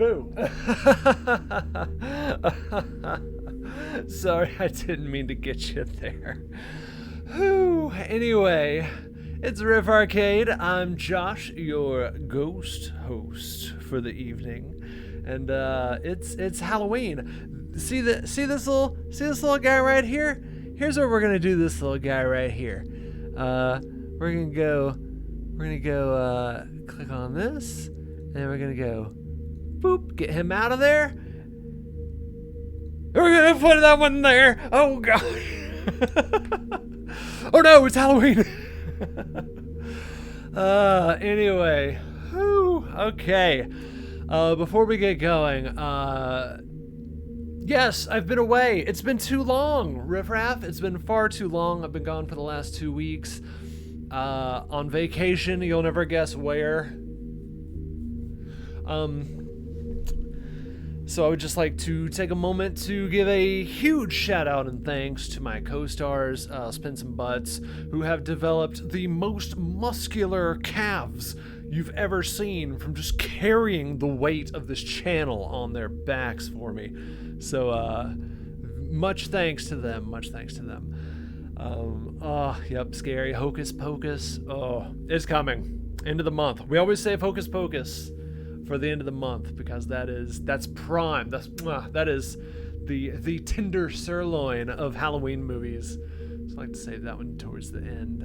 Boo. Sorry, I didn't mean to get you there. Whew. Anyway, it's Riff Arcade. I'm Josh, your ghost host for the evening, and it's Halloween. See this little guy right here? Here's what we're gonna do. This little guy right here. We're gonna go click on this, and we're gonna go boop, get him out of there. We're gonna put that one there. Oh gosh. Oh no, it's Halloween. Anyway, whew, okay. Before we get going, yes, I've been away. It's been too long, Riff Raff. It's been far too long. I've been gone for the last 2 weeks. On vacation, you'll never guess where. So I would just like to take a moment to give a huge shout out and thanks to my co-stars, Spins and Butts, who have developed the most muscular calves you've ever seen from just carrying the weight of this channel on their backs for me. So, much thanks to them, Yep, scary. Hocus Pocus. Oh, it's coming. End of the month. We always say Hocus Pocus for the end of the month because that's prime. That is the tender sirloin of Halloween movies. So I like to save that one towards the end.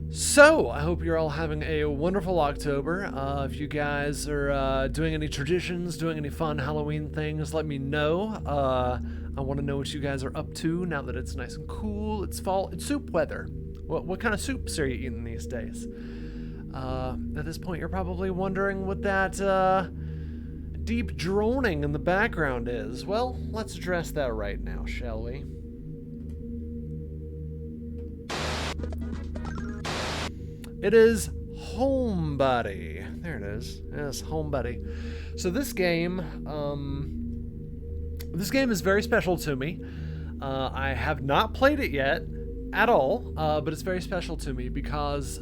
So I hope you're all having a wonderful October. If you guys are doing any traditions, doing any fun Halloween things, let me know. I want to know what you guys are up to now that it's nice and cool. It's fall. It's soup weather. What kind of soups are you eating these days? At this point, you're probably wondering what that deep droning in the background is. Well, let's address that right now, shall we? It is Homebody. There it is. Yes, Homebody. So this game is very special to me. I have not played it yet at all, but it's very special to me because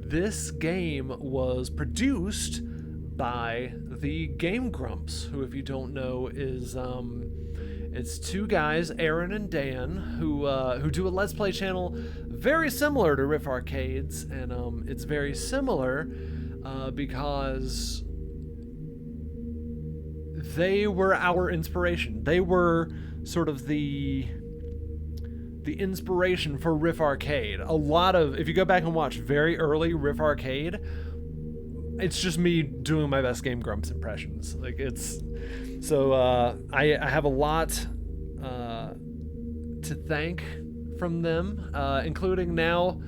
this game was produced by the Game Grumps, who, if you don't know, is it's two guys, Aaron and Dan, who do a Let's Play channel very similar to Riff Arcade's, and it's very similar because they were our inspiration. They were sort of the inspiration for Riff Arcade. A lot of, if you go back and watch very early Riff Arcade, it's just me doing my best Game Grumps impressions. Like it's, so I have a lot to thank from them, including now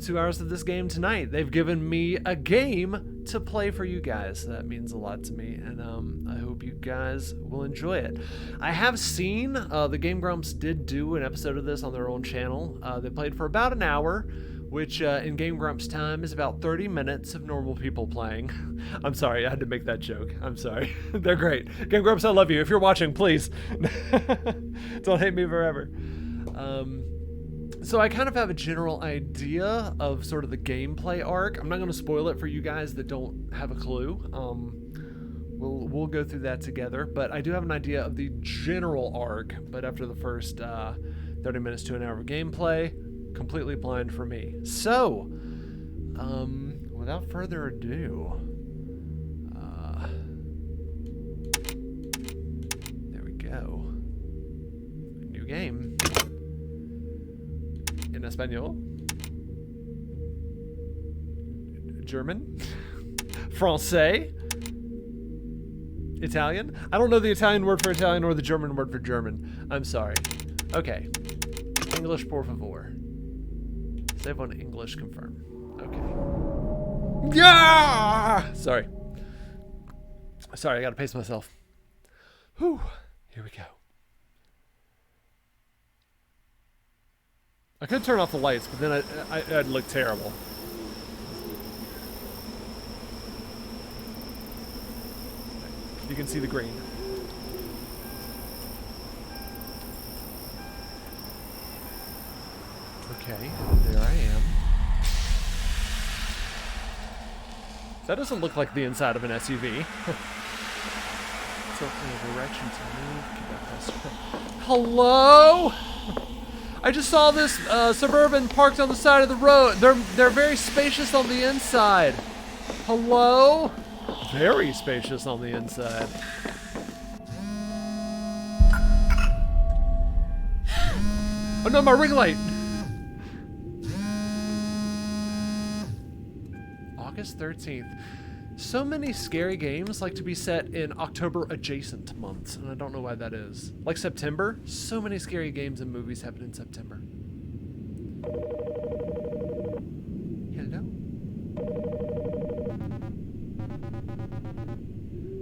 2 hours of this game tonight. They've given me a game to play for you guys. That means a lot to me, and I hope you guys will enjoy it. I have seen the Game Grumps did do an episode of this on their own channel. They played for about an hour, which in Game Grumps time is about 30 minutes of normal people playing. I'm sorry, I had to make that joke. I'm sorry. They're great. Game Grumps, I love you. If you're watching, please don't hate me forever. So I kind of have a general idea of sort of the gameplay arc. I'm not going to spoil it for you guys that don't have a clue. We'll go through that together, but I do have an idea of the general arc. But after the first 30 minutes to an hour of gameplay, completely blind for me. So, without further ado, there we go. New game. In Espanol, German, Francais, Italian. I don't know the Italian word for Italian or the German word for German. I'm sorry. Okay. English, por favor. Save on English, confirm. Okay. Yeah! Sorry, I gotta pace myself. Whew. Here we go. I could turn off the lights, but then I'd look terrible. You can see the green. Okay, there I am. That doesn't look like the inside of an SUV. So, direction to move. Keep that pressed. Hello? I just saw this Suburban parked on the side of the road. They're very spacious on the inside. Hello? Very spacious on the inside. Oh no, my ring light! August 13th. So many scary games like to be set in October adjacent months, and I don't know why that is. Like September, so many scary games and movies happen in September. Hello?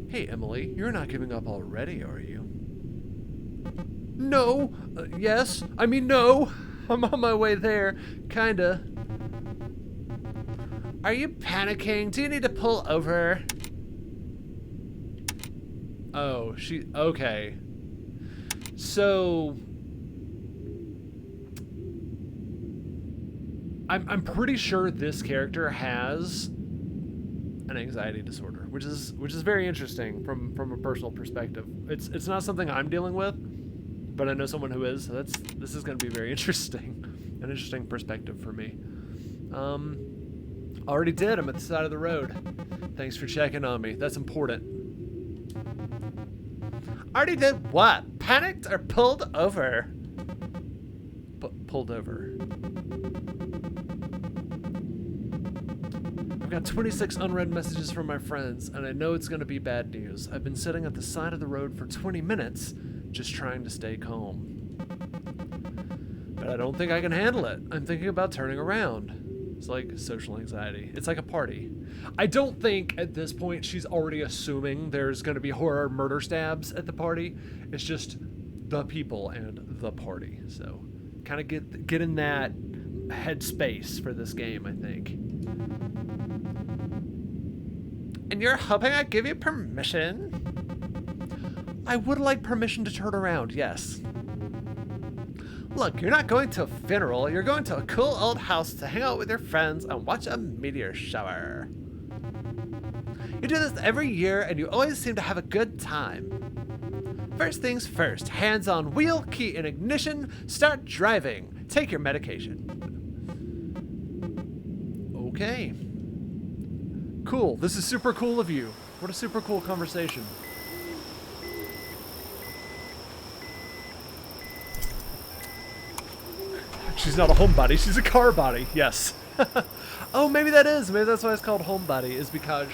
Hey Emily, you're not giving up already, are you? No! Yes, I mean no! I'm on my way there, kinda. Are you panicking? Do you need to pull over? Oh, okay. So I'm pretty sure this character has an anxiety disorder, which is very interesting from a personal perspective. It's not something I'm dealing with, but I know someone who is. So this is going to be very interesting, an interesting perspective for me. Already did. I'm at the side of the road. Thanks for checking on me. That's important. Already did what? Panicked or pulled over? Pulled over. I've got 26 unread messages from my friends, and I know it's going to be bad news. I've been sitting at the side of the road for 20 minutes, just trying to stay calm. But I don't think I can handle it. I'm thinking about turning around. It's like social anxiety. It's like a party. I don't think at this point she's already assuming there's going to be horror murder stabs at the party. It's just the people and the party. So kind of get in that headspace for this game, I think. And you're hoping I give you permission? I would like permission to turn around, yes. Look, you're not going to a funeral, you're going to a cool old house to hang out with your friends and watch a meteor shower. You do this every year and you always seem to have a good time. First things first, hands on wheel, key in ignition, start driving, take your medication. Okay. Cool, this is super cool of you. What a super cool conversation. She's not a homebody, she's a car body, yes. Oh, maybe that's why it's called Homebody, is because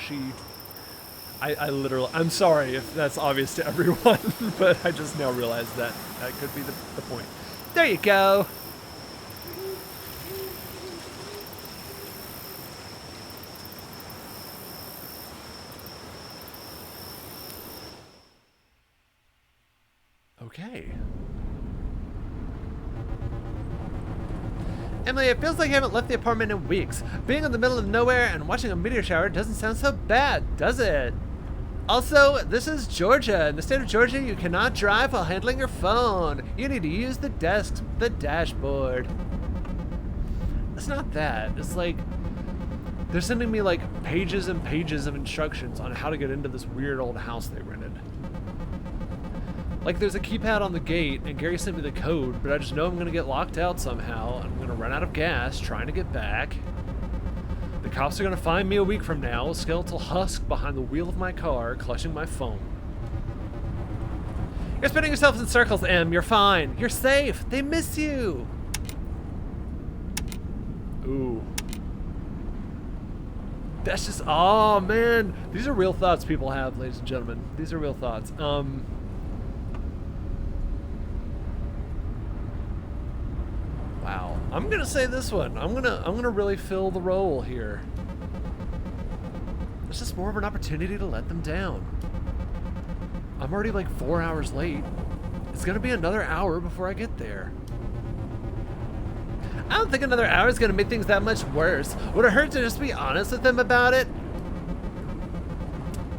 I literally, I'm sorry if that's obvious to everyone, but I just now realized that could be the point. There you go. Okay. Emily, it feels like you haven't left the apartment in weeks. Being in the middle of nowhere and watching a meteor shower doesn't sound so bad, does it? Also, this is Georgia. In the state of Georgia, you cannot drive while handling your phone. You need to use the dashboard. It's not that. It's like, they're sending me like pages and pages of instructions on how to get into this weird old house they rented. Like, there's a keypad on the gate, and Gary sent me the code, but I just know I'm gonna get locked out somehow. I'm gonna run out of gas trying to get back. The cops are gonna find me a week from now, a skeletal husk behind the wheel of my car, clutching my phone. You're spinning yourself in circles, Em. You're fine. You're safe. They miss you. Ooh. That's just, oh man. These are real thoughts people have, ladies and gentlemen. These are real thoughts. Wow, I'm gonna say this one. I'm gonna really fill the role here. It's just more of an opportunity to let them down. I'm already like 4 hours late. It's gonna be another hour before I get there. I don't think another hour is gonna make things that much worse. Would it hurt to just be honest with them about it?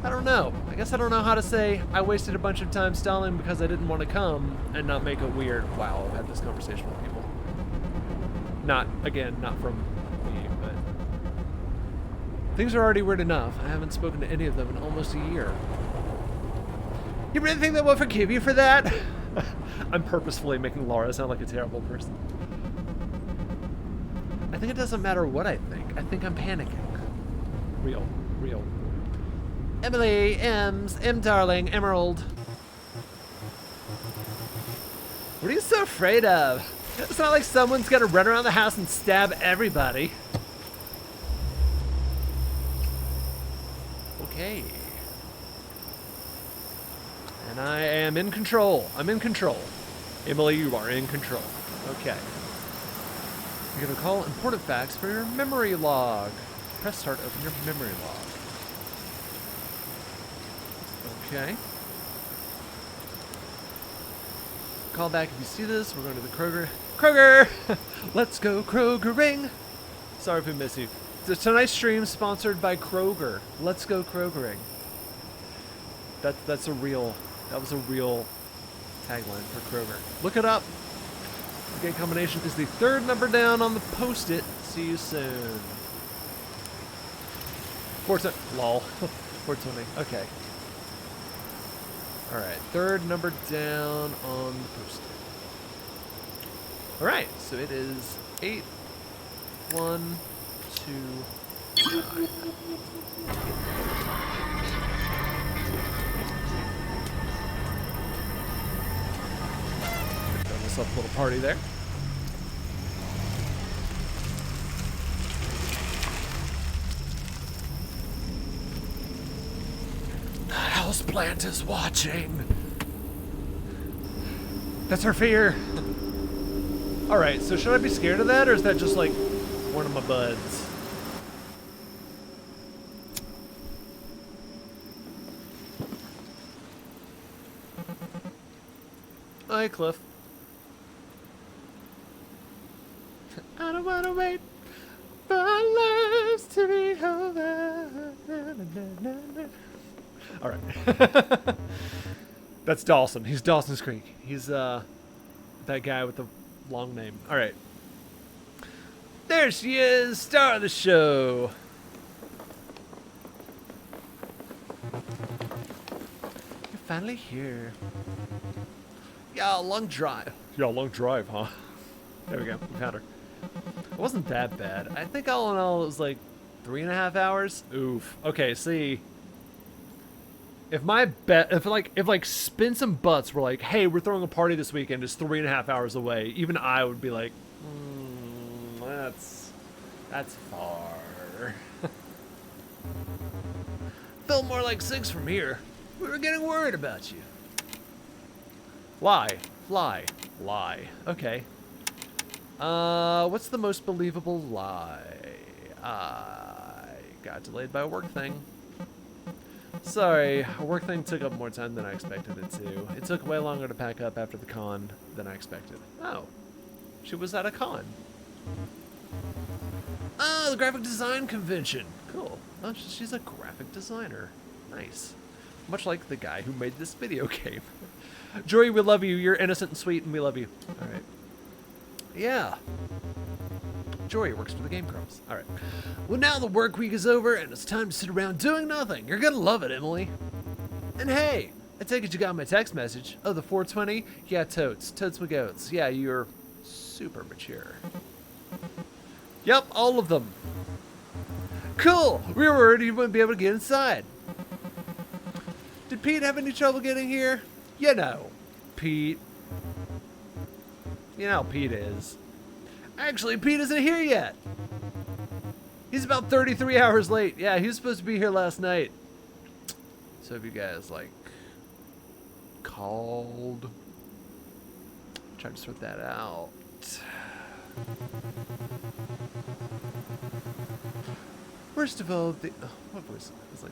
I don't know. I guess I don't know how to say I wasted a bunch of time stalling because I didn't want to come and not make it weird. Wow, I've had this conversation with people. Not from me, but Things are already weird enough. I haven't spoken to any of them in almost a year. You really think they will forgive you for that? I'm purposefully making Laura sound like a terrible person. I think it doesn't matter what I think. I think I'm panicking. Real. Emily, M darling, Emerald. What are you so afraid of? It's not like someone's gonna run around the house and stab everybody. Okay. And I am in control. I'm in control. Emily, you are in control. Okay. You're gonna call important facts for your memory log. Press start, open your memory log. Okay. Call back if you see this. We're going to the Kroger. Kroger! Let's go Krogering! Sorry if we miss you. Tonight's stream sponsored by Kroger. Let's go Krogering. That was a real tagline for Kroger. Look it up. The game combination is the third number down on the post-it. See you soon. 420. Lol. 420. Okay. Alright. Third number down on the post-it. Alright. So it is 8, 1, 2, 9. Got myself a little party there. Houseplant is watching. That's her fear. Alright, so should I be scared of that, or is that just like one of my buds? Hi, Cliff. I don't wanna wait for our lives to be over. Alright. That's Dawson. He's Dawson's Creek. He's that guy with the long name. Alright. There she is, star of the show. You're finally here. Yeah, long drive. Yeah, long drive, huh? There we go. We found her. It wasn't that bad. I think all in all it was like 3.5 hours. Oof. Okay, see. If like Spins and Butts were like, hey, we're throwing a party this weekend, it's 3.5 hours away, even I would be like, that's far. Felt more like 6 from here. We were getting worried about you. Lie. Okay. What's the most believable lie? I got delayed by a work thing. Sorry, a work thing took up more time than I expected it to. It took way longer to pack up after the con than I expected. Oh. She was at a con. Oh, the graphic design convention. Cool. Oh, she's a graphic designer. Nice. Much like the guy who made this video game. Jory, we love you. You're innocent and sweet, and we love you. Alright. Yeah. Jory works for the Game Grumps. Alright. Well, now the work week is over, and it's time to sit around doing nothing. You're gonna love it, Emily. And hey, I take it you got my text message. Oh, the 420? Yeah, totes. Totes my goats. Yeah, you're super mature. Yep, all of them. Cool! We were worried you wouldn't be able to get inside. Did Pete have any trouble getting here? You know, Pete. You know how Pete is. Actually, Pete isn't here yet. He's about 33 hours late. Yeah, he was supposed to be here last night. So if you guys, like, called, trying to sort that out. First of all, what voice? It's like,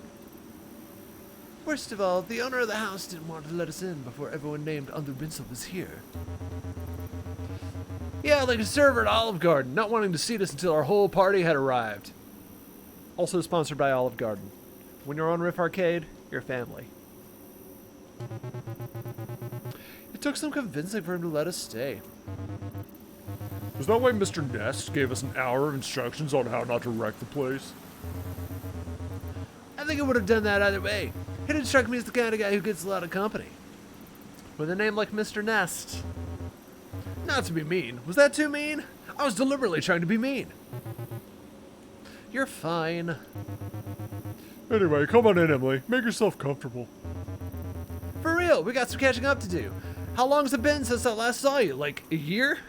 first of all, the owner of the house didn't want to let us in before everyone named under Rinsel was here. Yeah, like a server at Olive Garden, not wanting to seat us until our whole party had arrived. Also sponsored by Olive Garden. When you're on Riff Arcade, you're family. It took some convincing for him to let us stay. Is that why Mr. Ness gave us an hour of instructions on how not to wreck the place? think I would have done that either way. He didn't strike me as the kind of guy who gets a lot of company. With a name like Mr. Nest. Not to be mean. Was that too mean? I was deliberately trying to be mean. You're fine. Anyway, come on in, Emily. Make yourself comfortable. For real, we got some catching up to do. How long's it been since I last saw you? Like a year?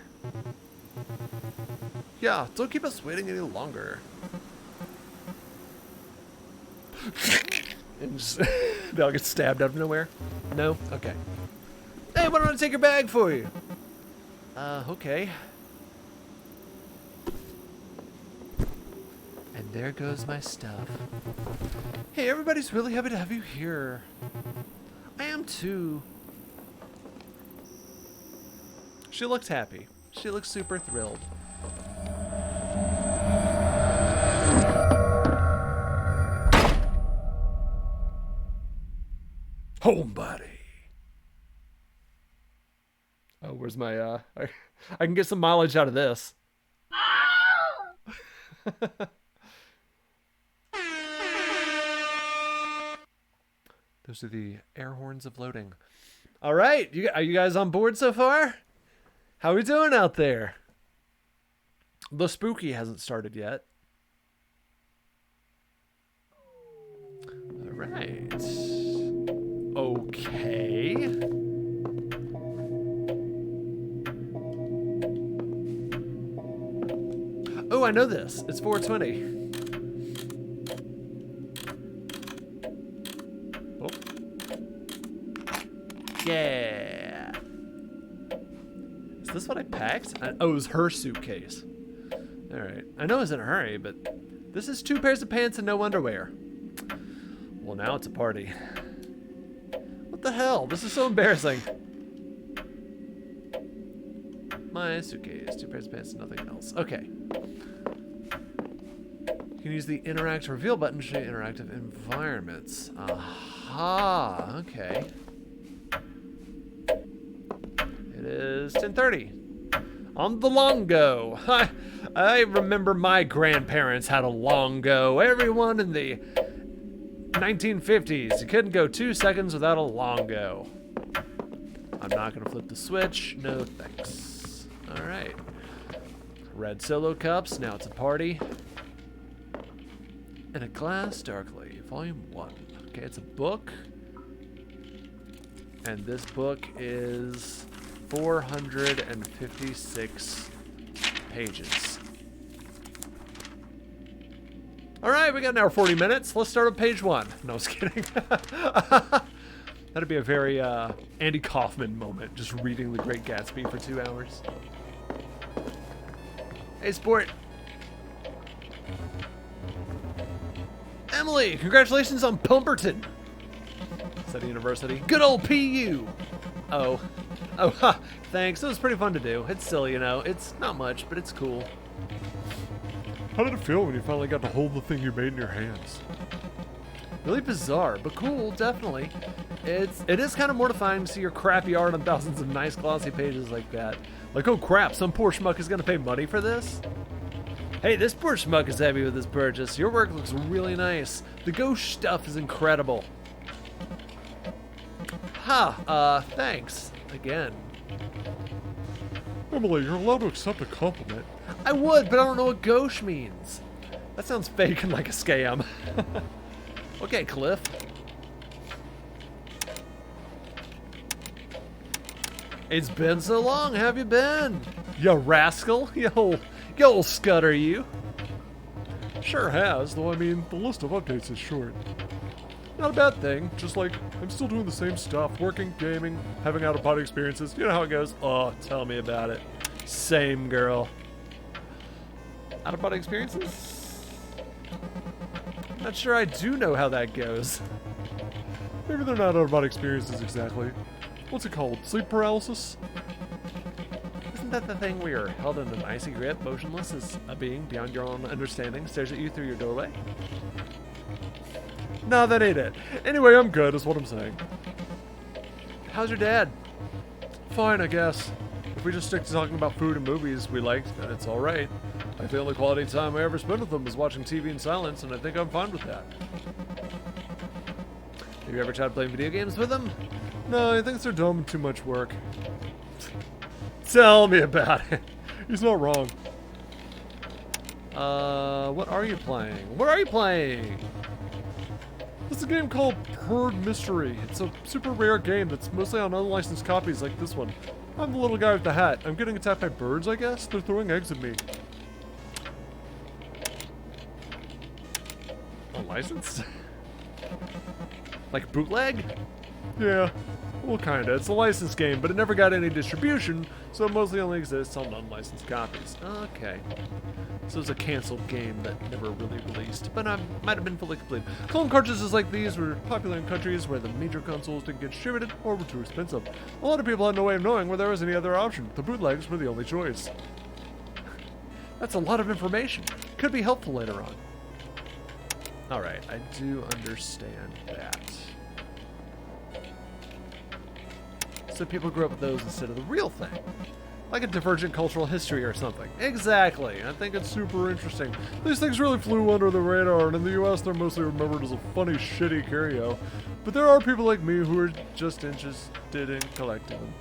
Yeah, don't keep us waiting any longer. And just, they'll get stabbed out of nowhere. No? Okay. Hey, why don't I take your bag for you? Okay. And there goes my stuff. Hey, everybody's really happy to have you here. I am too. She looks happy. She looks super thrilled. Homebody. Oh, where's my, I can get some mileage out of this. Those are the air horns of loading. All right, are you guys on board so far? How are we doing out there? The spooky hasn't started yet. All right. Okay. Oh, I know this. It's 420. Oh. Yeah. Is this what I packed? Oh, it was her suitcase. All right. I know I was in a hurry, but this is 2 pairs of pants and no underwear. Well, now it's a party. What the hell? This is so embarrassing. My suitcase, 2 pairs of pants, and nothing else. Okay. You can use the interact reveal button to show you interactive environments. Aha, okay. It is 10:30. On the Longo. I remember my grandparents had a Longo. Everyone in the 1950s, you couldn't go 2 seconds without a Longo. I'm not gonna flip the switch. No thanks. All right. Red solo cups. Now it's a party. In a Glass Darkly, Volume 1. Okay, it's a book. And this book is 456 pages. All right, we got an hour 40 minutes. Let's start on page 1. No, I was kidding. That'd be a very Andy Kaufman moment, just reading The Great Gatsby for 2 hours. Hey, sport. Emily, congratulations on Pumperton. City University. Good old PU. Oh, ha, thanks. It was pretty fun to do. It's silly, you know. It's not much, but it's cool. How did it feel when you finally got to hold the thing you made in your hands? Really bizarre, but cool, definitely. It is kind of mortifying to see your crappy art on thousands of nice glossy pages like that. Like, oh crap, some poor schmuck is gonna pay money for this? Hey, this poor schmuck is happy with this purchase. Your work looks really nice. The ghost stuff is incredible. Ha, thanks. Again. Emily, you're allowed to accept a compliment. I would, but I don't know what gauche means. That sounds fake and like a scam. Okay, Cliff. It's been so long, have you been? You rascal. You old scutter, you. Sure has, though I mean, the list of updates is short. Not a bad thing, just like, I'm still doing the same stuff, working, gaming, having out-of-body experiences, you know how it goes. Oh, tell me about it. Same, girl. Out-of-body experiences? Not sure I do know how that goes. Maybe they're not out-of-body experiences exactly. What's it called? Sleep paralysis? Isn't that the thing where you're held in an icy grip, motionless as a being beyond your own understanding stares at you through your doorway? Nah, that ain't it. Anyway, I'm good, is what I'm saying. How's your dad? Fine, I guess. If we just stick to talking about food and movies we liked, then it's alright. Like, the only quality time I ever spent with them was watching TV in silence, and I think I'm fine with that. Have you ever tried playing video games with him? No, he thinks they're dumb and too much work. Tell me about it. He's not wrong. What are you playing? What are you playing? This is a game called Herd Mystery. It's a super rare game that's mostly on unlicensed copies like this one. I'm the little guy with the hat. I'm getting attacked by birds, I guess? They're throwing eggs at me. Unlicensed? Like bootleg? Yeah, well, kinda. It's a licensed game, but it never got any distribution, so it mostly only exists on unlicensed copies. Okay. So it's a canceled game that never really released, but might have been fully completed. Clone cartridges like these were popular in countries where the major consoles didn't get distributed or were too expensive. A lot of people had no way of knowing where there was any other option. The bootlegs were the only choice. That's a lot of information. Could be helpful later on. Alright, I do understand that. So people grew up with those instead of the real thing. Like a divergent cultural history or something. Exactly. I think it's super interesting. These things really flew under the radar, and in the US they're mostly remembered as a funny, shitty curio. But there are people like me who are just interested in collecting them.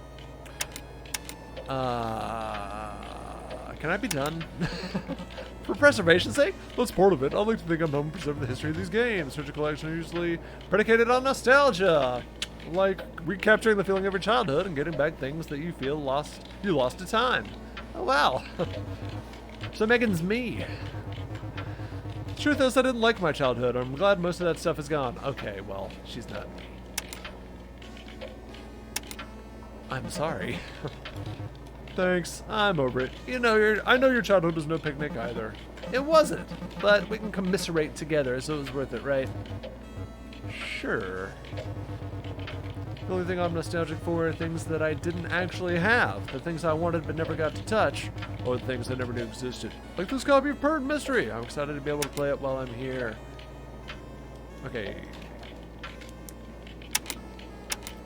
Can I be done? For preservation's sake? That's part of it. I like to think I'm helping preserve the history of these games. Such a collection is usually Predicated on nostalgia. like recapturing the feeling of your childhood and getting back Things that you feel you lost to time. Oh wow. So Megan's me. Truth is, I didn't like my childhood. I'm glad most of that stuff is gone. Okay, well, she's not me. I'm sorry. Thanks. I'm over it. I know your childhood was no picnic either. It wasn't, but we can commiserate together, so it was worth it, right? Sure. The only thing I'm nostalgic for are things that I didn't actually have. The things I wanted but never got to touch, or the things I never knew existed. Like this copy of Herd Mystery. I'm excited to be able to play it while I'm here. Okay.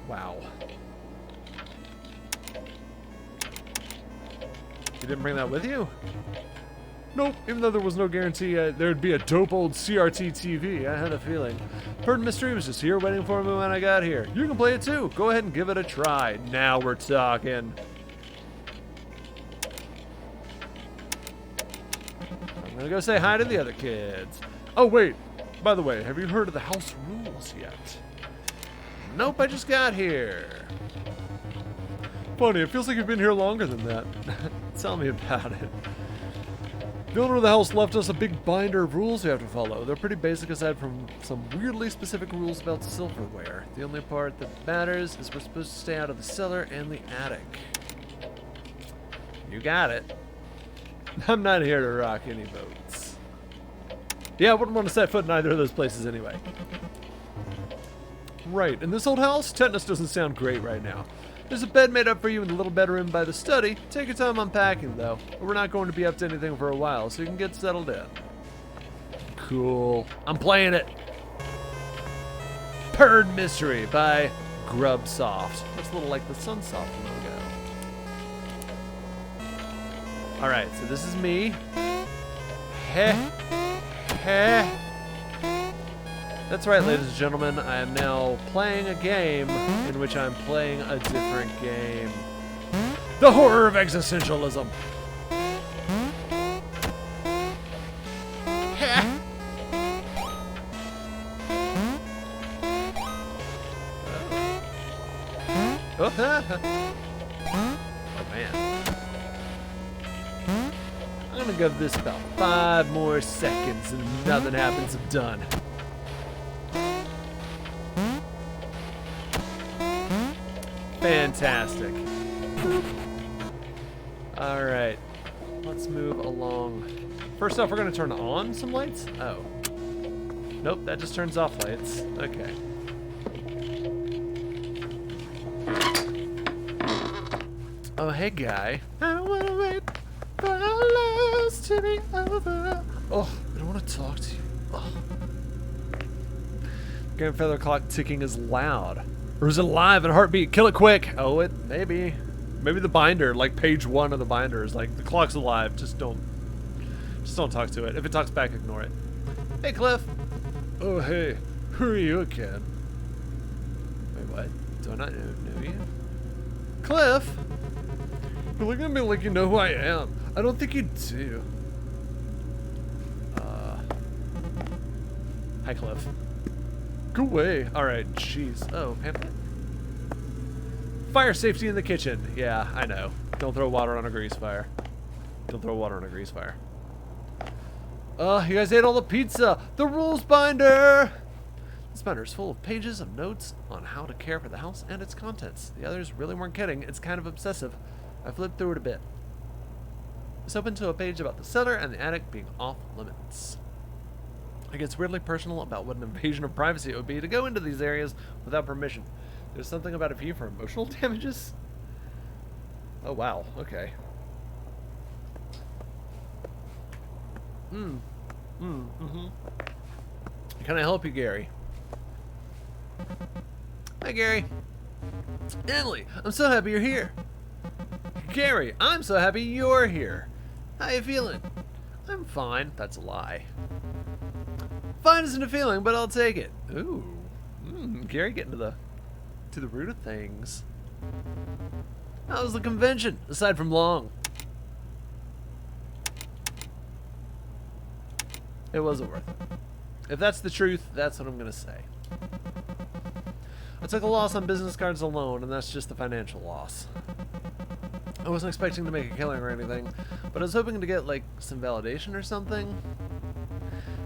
Wow. You didn't bring that with you? Nope, even though there was no guarantee there'd be a dope old CRT TV, I had a feeling. Herd Mystery was just here waiting for me when I got here. You can play it too. Go ahead and give it a try. Now we're talking. I'm gonna go say hi to the other kids. Oh wait, by the way, have you heard of the house rules yet? Nope, I just got here. Funny, it feels like you've been here longer than that. Tell me about it. The owner of the house left us a big binder of rules we have to follow. They're pretty basic aside from some weirdly specific rules about silverware. The only part that matters is we're supposed to stay out of the cellar and the attic. You got it. I'm not here to rock any boats. Yeah, I wouldn't want to set foot in either of those places anyway. Right, in this old house, tetanus doesn't sound great right now. There's a bed made up for you in the little bedroom by the study. Take your time unpacking, though. We're not going to be up to anything for a while, so you can get settled in. Cool. I'm playing it. Herd Mystery by Grubsoft. Looks a little like the Sunsoft logo. Alright, so this is me. Heh. Heh. That's right, ladies and gentlemen. I am now playing a game in which I'm playing a different game. The horror of existentialism. Oh man. I'm gonna give this about 5 more seconds and nothing happens. I'm done. Fantastic. Alright. Let's move along. First off, we're going to turn on some lights. Oh. Nope, that just turns off lights. Okay. Oh, hey, guy. I don't want to wait for our lives to be over. Oh, I don't want to talk to you. Oh. Grandfather clock ticking is loud. Or is it alive and heartbeat? Kill it quick. Oh, it maybe. Maybe the binder, like page 1 of the binder, is like the clock's alive. Just don't talk to it. If it talks back, ignore it. Hey, Cliff. Oh, hey. Who are you again? Wait, what? Do I not know you? Cliff? You're looking at me like you know who I am. I don't think you do. Hi, Cliff. Go away. Alright, jeez. Oh, pamphlet? Fire safety in the kitchen. Yeah, I know. Don't throw water on a grease fire. Don't throw water on a grease fire. You guys ate all the pizza. The rules binder! This binder is full of pages of notes on how to care for the house and its contents. The others really weren't kidding. It's kind of obsessive. I flipped through it a bit. It's open to a page about the cellar and the attic being off limits. It gets weirdly personal about what an invasion of privacy it would be to go into these areas without permission. There's something about a fee for emotional damages. Oh, wow. Okay. Can I help you, Gary? Hi, Gary. Emily, I'm so happy you're here. Gary, I'm so happy you're here. How you feeling? I'm fine. That's a lie. Fine isn't a feeling, but I'll take it. Ooh. Gary getting to the root of things. How was the convention, aside from long? It wasn't worth it. If that's the truth, that's what I'm gonna say. I took a loss on business cards alone, and that's just the financial loss. I wasn't expecting to make a killing or anything, but I was hoping to get, like, some validation or something.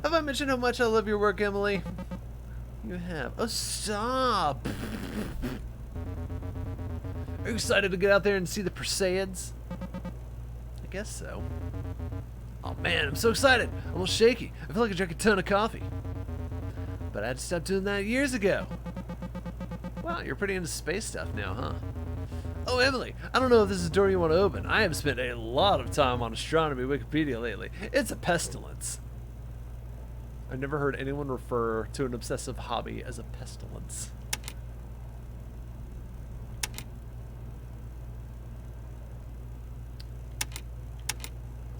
Have I mentioned how much I love your work, Emily? You have. Oh, stop! Are you excited to get out there and see the Perseids? I guess so. Oh man, I'm so excited. I'm a little shaky. I feel like I drank a ton of coffee. But I had to stop doing that years ago. Wow, you're pretty into space stuff now, huh? Oh, Emily, I don't know if this is a door you want to open. I have spent a lot of time on astronomy Wikipedia lately. It's a pestilence. I've never heard anyone refer to an obsessive hobby as a pestilence.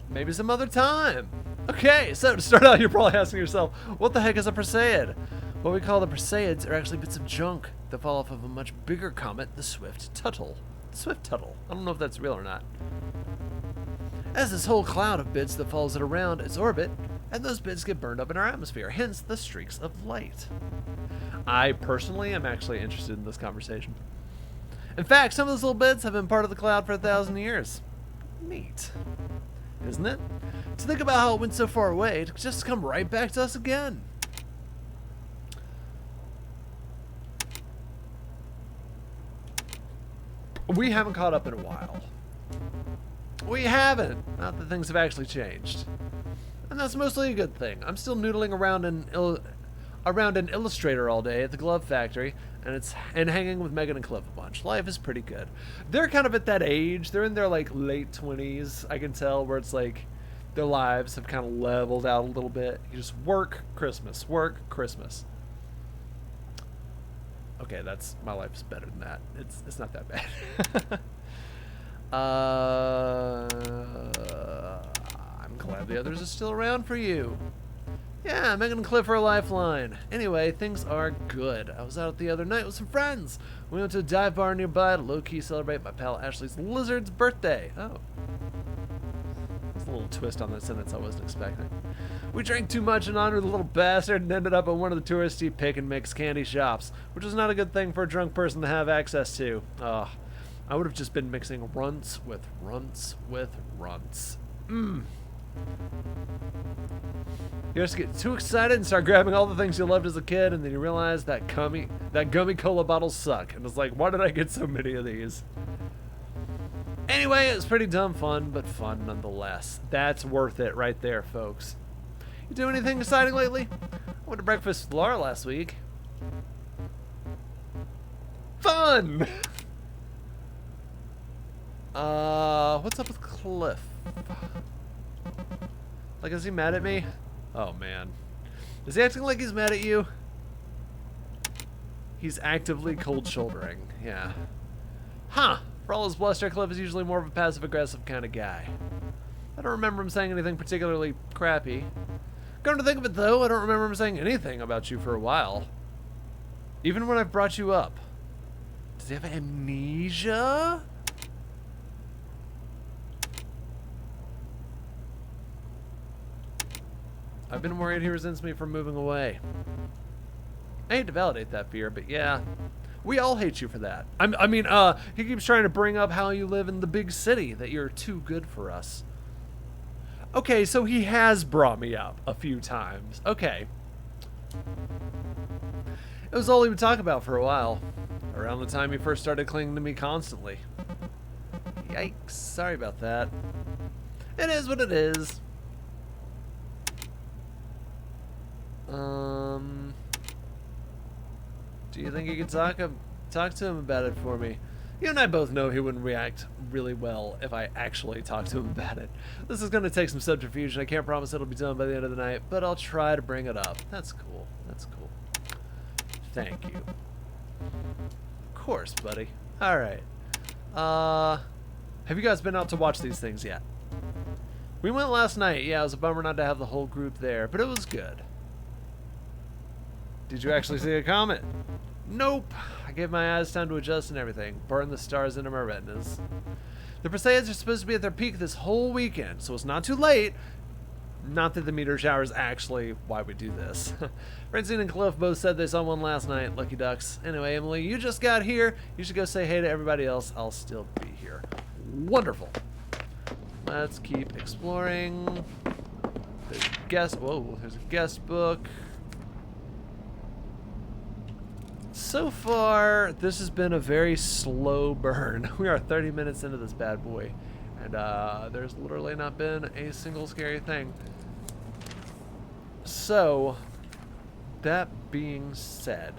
Maybe some other time. Okay, so to start out, you're probably asking yourself, what the heck is a Perseid? What we call the Perseids are actually bits of junk that fall off of a much bigger comet, the Swift Tuttle. Swift Tuttle. I don't know if that's real or not. As this whole cloud of bits that follows it around its orbit, and those bits get burned up in our atmosphere, hence the streaks of light. I personally am actually interested in this conversation. In fact, some of those little bits have been part of the cloud for 1,000 years. Neat. Isn't it? To think about how it went so far away to just come right back to us again. We haven't caught up in a while. We haven't. Not that things have actually changed. And that's mostly a good thing. I'm still noodling around an Illustrator all day at the glove factory, and hanging with Megan and Cliff a bunch. Life is pretty good. They're kind of at that age. They're in their like late 20s. I can tell where it's like their lives have kind of leveled out a little bit. You just work, Christmas, work, Christmas. Okay, that's my life is better than that. It's not that bad. I'm glad the others are still around for you. Yeah, Megan and Cliff are a lifeline. Anyway, things are good. I was out the other night with some friends. We went to a dive bar nearby to low-key celebrate my pal Ashley's lizard's birthday. Oh. There's a little twist on that sentence I wasn't expecting. We drank too much in honor of the little bastard and ended up at one of the touristy pick-and-mix candy shops, which was not a good thing for a drunk person to have access to. Ugh. I would have just been mixing runts with runts with runts. You just get too excited and start grabbing all the things you loved as a kid, and then you realize that gummy cola bottles suck. And it's like, why did I get so many of these? Anyway, it was pretty dumb fun, but fun nonetheless. That's worth it right there, folks. You do anything exciting lately? I went to breakfast with Laura last week. Fun! What's up with Cliff? Like, is he mad at me? Oh, man. Is he acting like he's mad at you? He's actively cold-shouldering. Yeah. Huh. For all his bluster, Cliff is usually more of a passive-aggressive kind of guy. I don't remember him saying anything particularly crappy. Come to think of it, though, I don't remember him saying anything about you for a while. Even when I've brought you up. Does he have amnesia? I've been worried he resents me for moving away. I hate to validate that fear, but yeah. We all hate you for that. I mean, he keeps trying to bring up how you live in the big city, that you're too good for us. Okay, so he has brought me up a few times. Okay. It was all he would talk about for a while. Around the time he first started clinging to me constantly. Yikes. Sorry about that. It is what it is. Do you think you could talk to him about it for me? You and I both know he wouldn't react really well if I actually talked to him about it. This is going to take some subterfuge, and I can't promise it'll be done by the end of the night, but I'll try to bring it up. That's cool. That's cool. Thank you. Of course, buddy. All right. Have you guys been out to watch these things yet? We went last night. Yeah, it was a bummer not to have the whole group there, but it was good. Did you actually see a comet? Nope. I gave my eyes time to adjust and everything. Burn the stars into my retinas. The Perseids are supposed to be at their peak this whole weekend, so it's not too late. Not that the meteor shower is actually why we do this. Francine and Cliff both said they saw one last night. Lucky ducks. Anyway, Emily, you just got here. You should go say hey to everybody else. I'll still be here. Wonderful. Let's keep exploring. There's a guest book. So far, this has been a very slow burn. We are 30 minutes into this bad boy, and there's literally not been a single scary thing. So, that being said,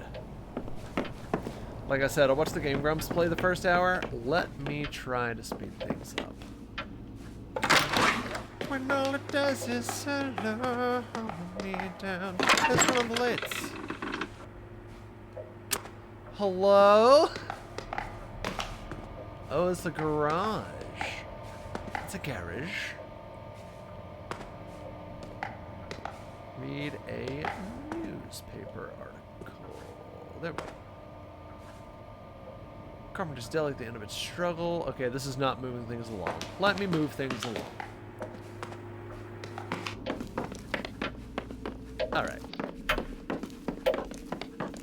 like I said, I'll watch the Game Grumps play the first hour. Let me try to speed things up. When all it does is slow me down. Let's run on the lights. Hello? Oh, it's a garage. It's a garage. Read a newspaper article. There we go. Carpenter's Deli at the end of its struggle. Okay, this is not moving things along. Let me move things along. Alright.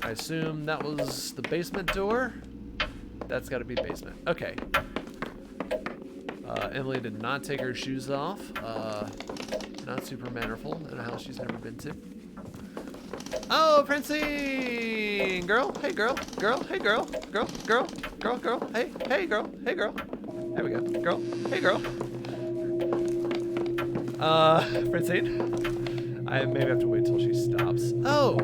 I assume that was the basement door? That's gotta be the basement. Okay. Emily did not take her shoes off. Not super mannerful in a house she's never been to. Oh, Francine! Girl, hey girl, girl, hey girl, girl, girl, girl, girl, hey, hey girl, hey girl. There we go. Girl, hey girl. Francine? I maybe have to wait till she stops. Oh!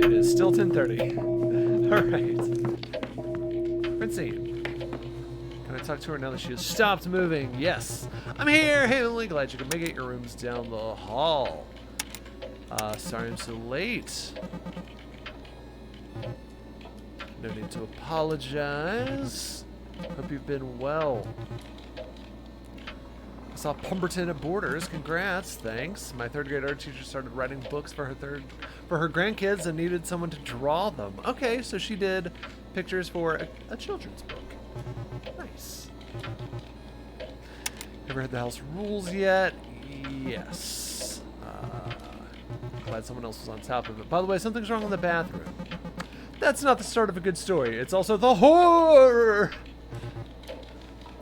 It is still 10:30. Alright. Francine. Can I talk to her now that she has stopped moving? Yes. I'm here! Hey, Emily, glad you can make it. Your room's down the hall. Sorry I'm so late. No need to apologize. Hope you've been well. I saw Pemberton at Borders. Congrats. Thanks. My third grade art teacher started writing books for her grandkids and needed someone to draw them. Okay, so she did pictures for a children's book. Nice. Ever heard the house rules yet? Yes. Glad someone else was on top of it. By the way, something's wrong in the bathroom. That's not the start of a good story. It's also the horror.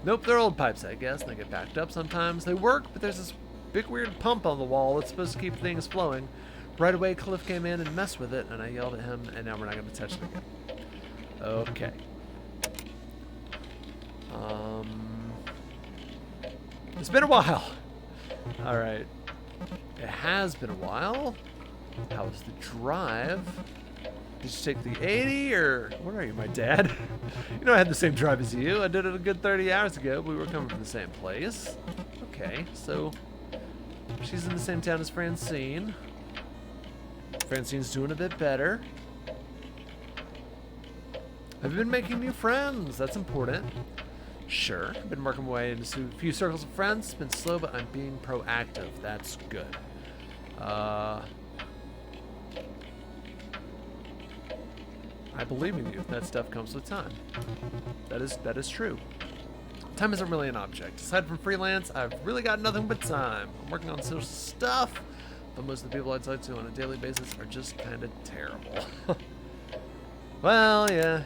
Nope, they're old pipes, I guess. They get backed up sometimes. They work, but there's this big weird pump on the wall that's supposed to keep things flowing. Right away, Cliff came in and messed with it, and I yelled at him, and now we're not going to touch it again. Okay. It's been a while. All right. It has been a while. How was the drive? Did you take the 80 or where are you, my dad? You know I had the same drive as you. I did it a good 30 hours ago. We were coming from the same place. Okay, so she's in the same town as Francine. Francine's doing a bit better. I've been making new friends. That's important. Sure, I've been working my way into a few circles of friends. It's been slow, but I'm being proactive. That's good. I believe in you. That stuff comes with time. That is true. Time isn't really an object. Aside from freelance, I've really got nothing but time. I'm working on social stuff, but most of the people I talk to on a daily basis are just kind of terrible. Well, yeah.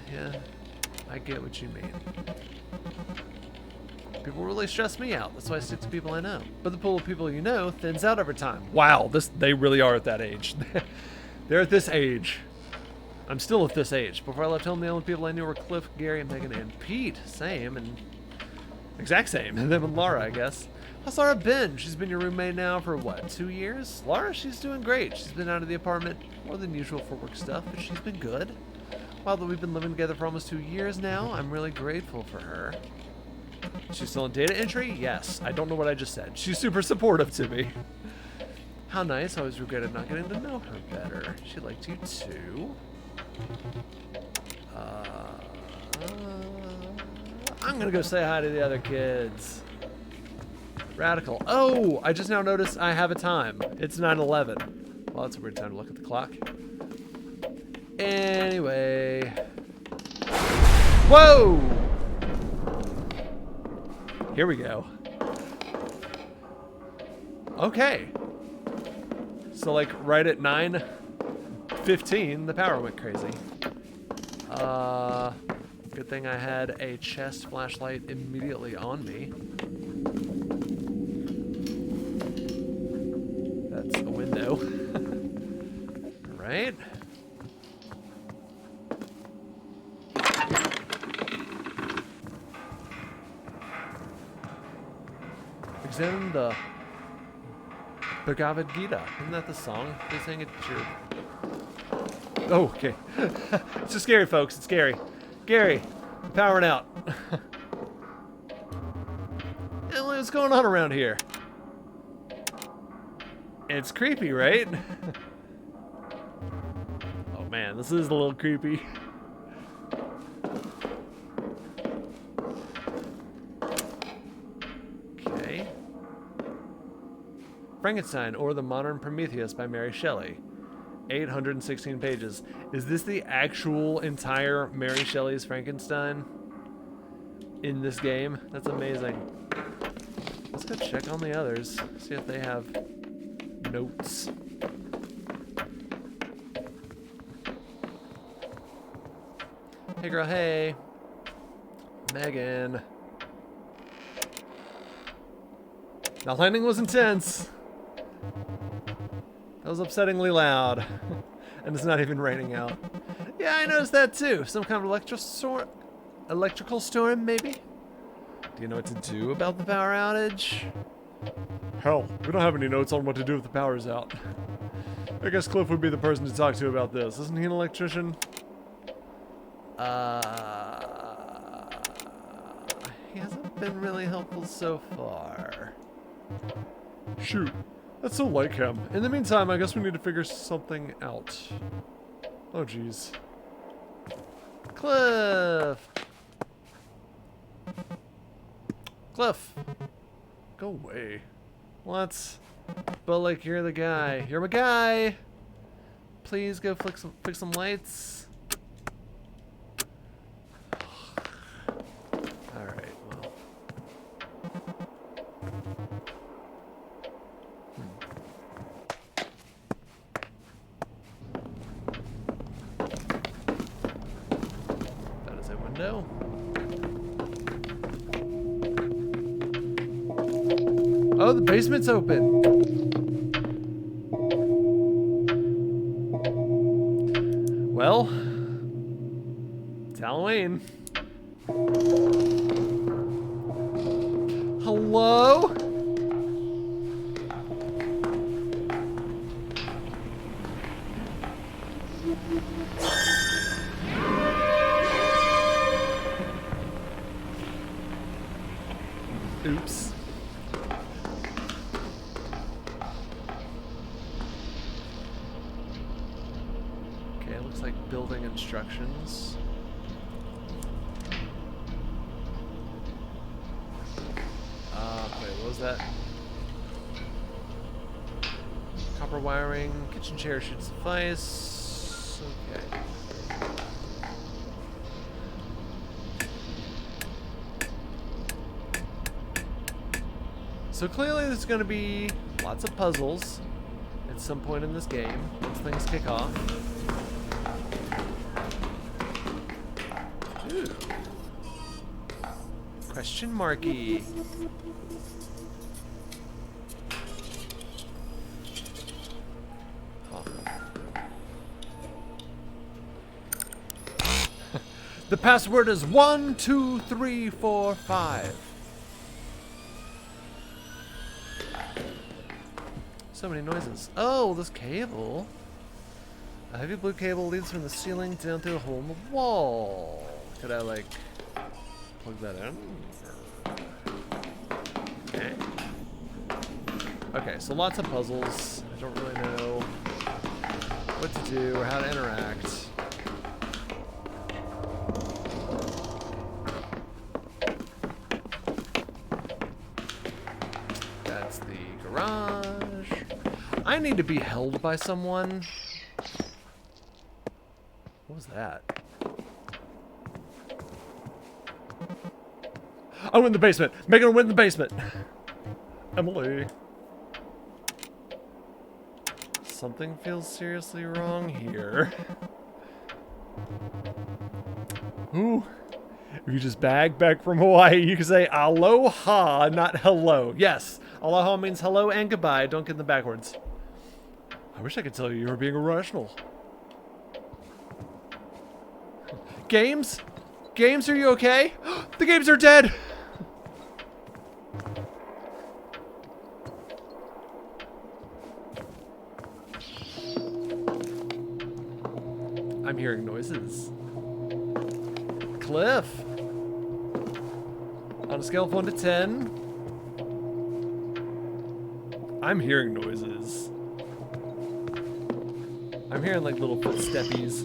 I get what you mean. People really stress me out. That's why I stick to people I know. But the pool of people you know thins out over time. Wow, they really are at that age. They're at this age. I'm still at this age. Before I left home, the only people I knew were Cliff, Gary, Megan, and Pete. Same, and exact same. And them and Laura, I guess. How's Laura been? She's been your roommate now for what, 2 years? Laura, she's doing great. She's been out of the apartment more than usual for work stuff, but she's been good. While that we've been living together for almost 2 years now, I'm really grateful for her. She's still in data entry? Yes. I don't know what I just said. She's super supportive to me. How nice. I always regretted not getting to know her better. She liked you too. I'm gonna go say hi to the other kids. Radical. Oh, I just now noticed I have a time. It's 9:11. Well, that's a weird time to look at the clock. Anyway. Whoa! Here we go. Okay. So like right at 9:15, the power went crazy. Good thing I had a chest flashlight immediately on me. That's a window. All right. Examine the Bhagavad Gita. Isn't that the song? They sang it at your... Oh, okay. It's just scary, folks. It's scary. Gary, I'm powering out. Emily, what's going on around here? It's creepy, right? Oh man, this is a little creepy. Okay. Frankenstein, or the Modern Prometheus by Mary Shelley. 816 pages. Is this the actual entire Mary Shelley's Frankenstein in this game? That's amazing. Let's go check on the others. See if they have notes. Hey girl, hey. Megan. That landing was intense. That was upsettingly loud. And it's not even raining out. Yeah, I noticed that too. Some kind of electrical storm, maybe? Do you know what to do about the power outage? Hell, we don't have any notes on what to do if the power's out. I guess Cliff would be the person to talk to about this. Isn't he an electrician? He hasn't been really helpful so far. Shoot. That's so like him. In the meantime, I guess we need to figure something out. Oh, jeez. Cliff! Cliff! Go away. What? But like, you're the guy. You're my guy! Please go fix some lights. Alright, well. That is a window. Oh, the basement's open. Well, it's Halloween. Hello? Oops. Okay, it looks like building instructions. Wait, what was that? Copper wiring, kitchen chair should suffice. Okay. So clearly there's going to be lots of puzzles at some point in this game once things kick off. Ooh. Question marky. Oh. The password is 1, 2, 3, 4, 5. So many noises. Oh, this cable. A heavy blue cable leads from the ceiling down through a hole in the wall. Could I, like, plug that in? Okay. Okay, so lots of puzzles. I don't really know what to do or how to interact. That's the garage. I need to be held by someone. What was that? Oh, in the basement. Megan went in the basement. Emily. Something feels seriously wrong here. Ooh. If you just back from Hawaii, you can say aloha, not hello. Yes, aloha means hello and goodbye. Don't get them backwards. I wish I could tell you were being irrational. Games? Games, are you okay? The games are dead! I'm hearing noises. Cliff! On a scale of 1 to 10, I'm hearing noises. I'm hearing like little footsteppies.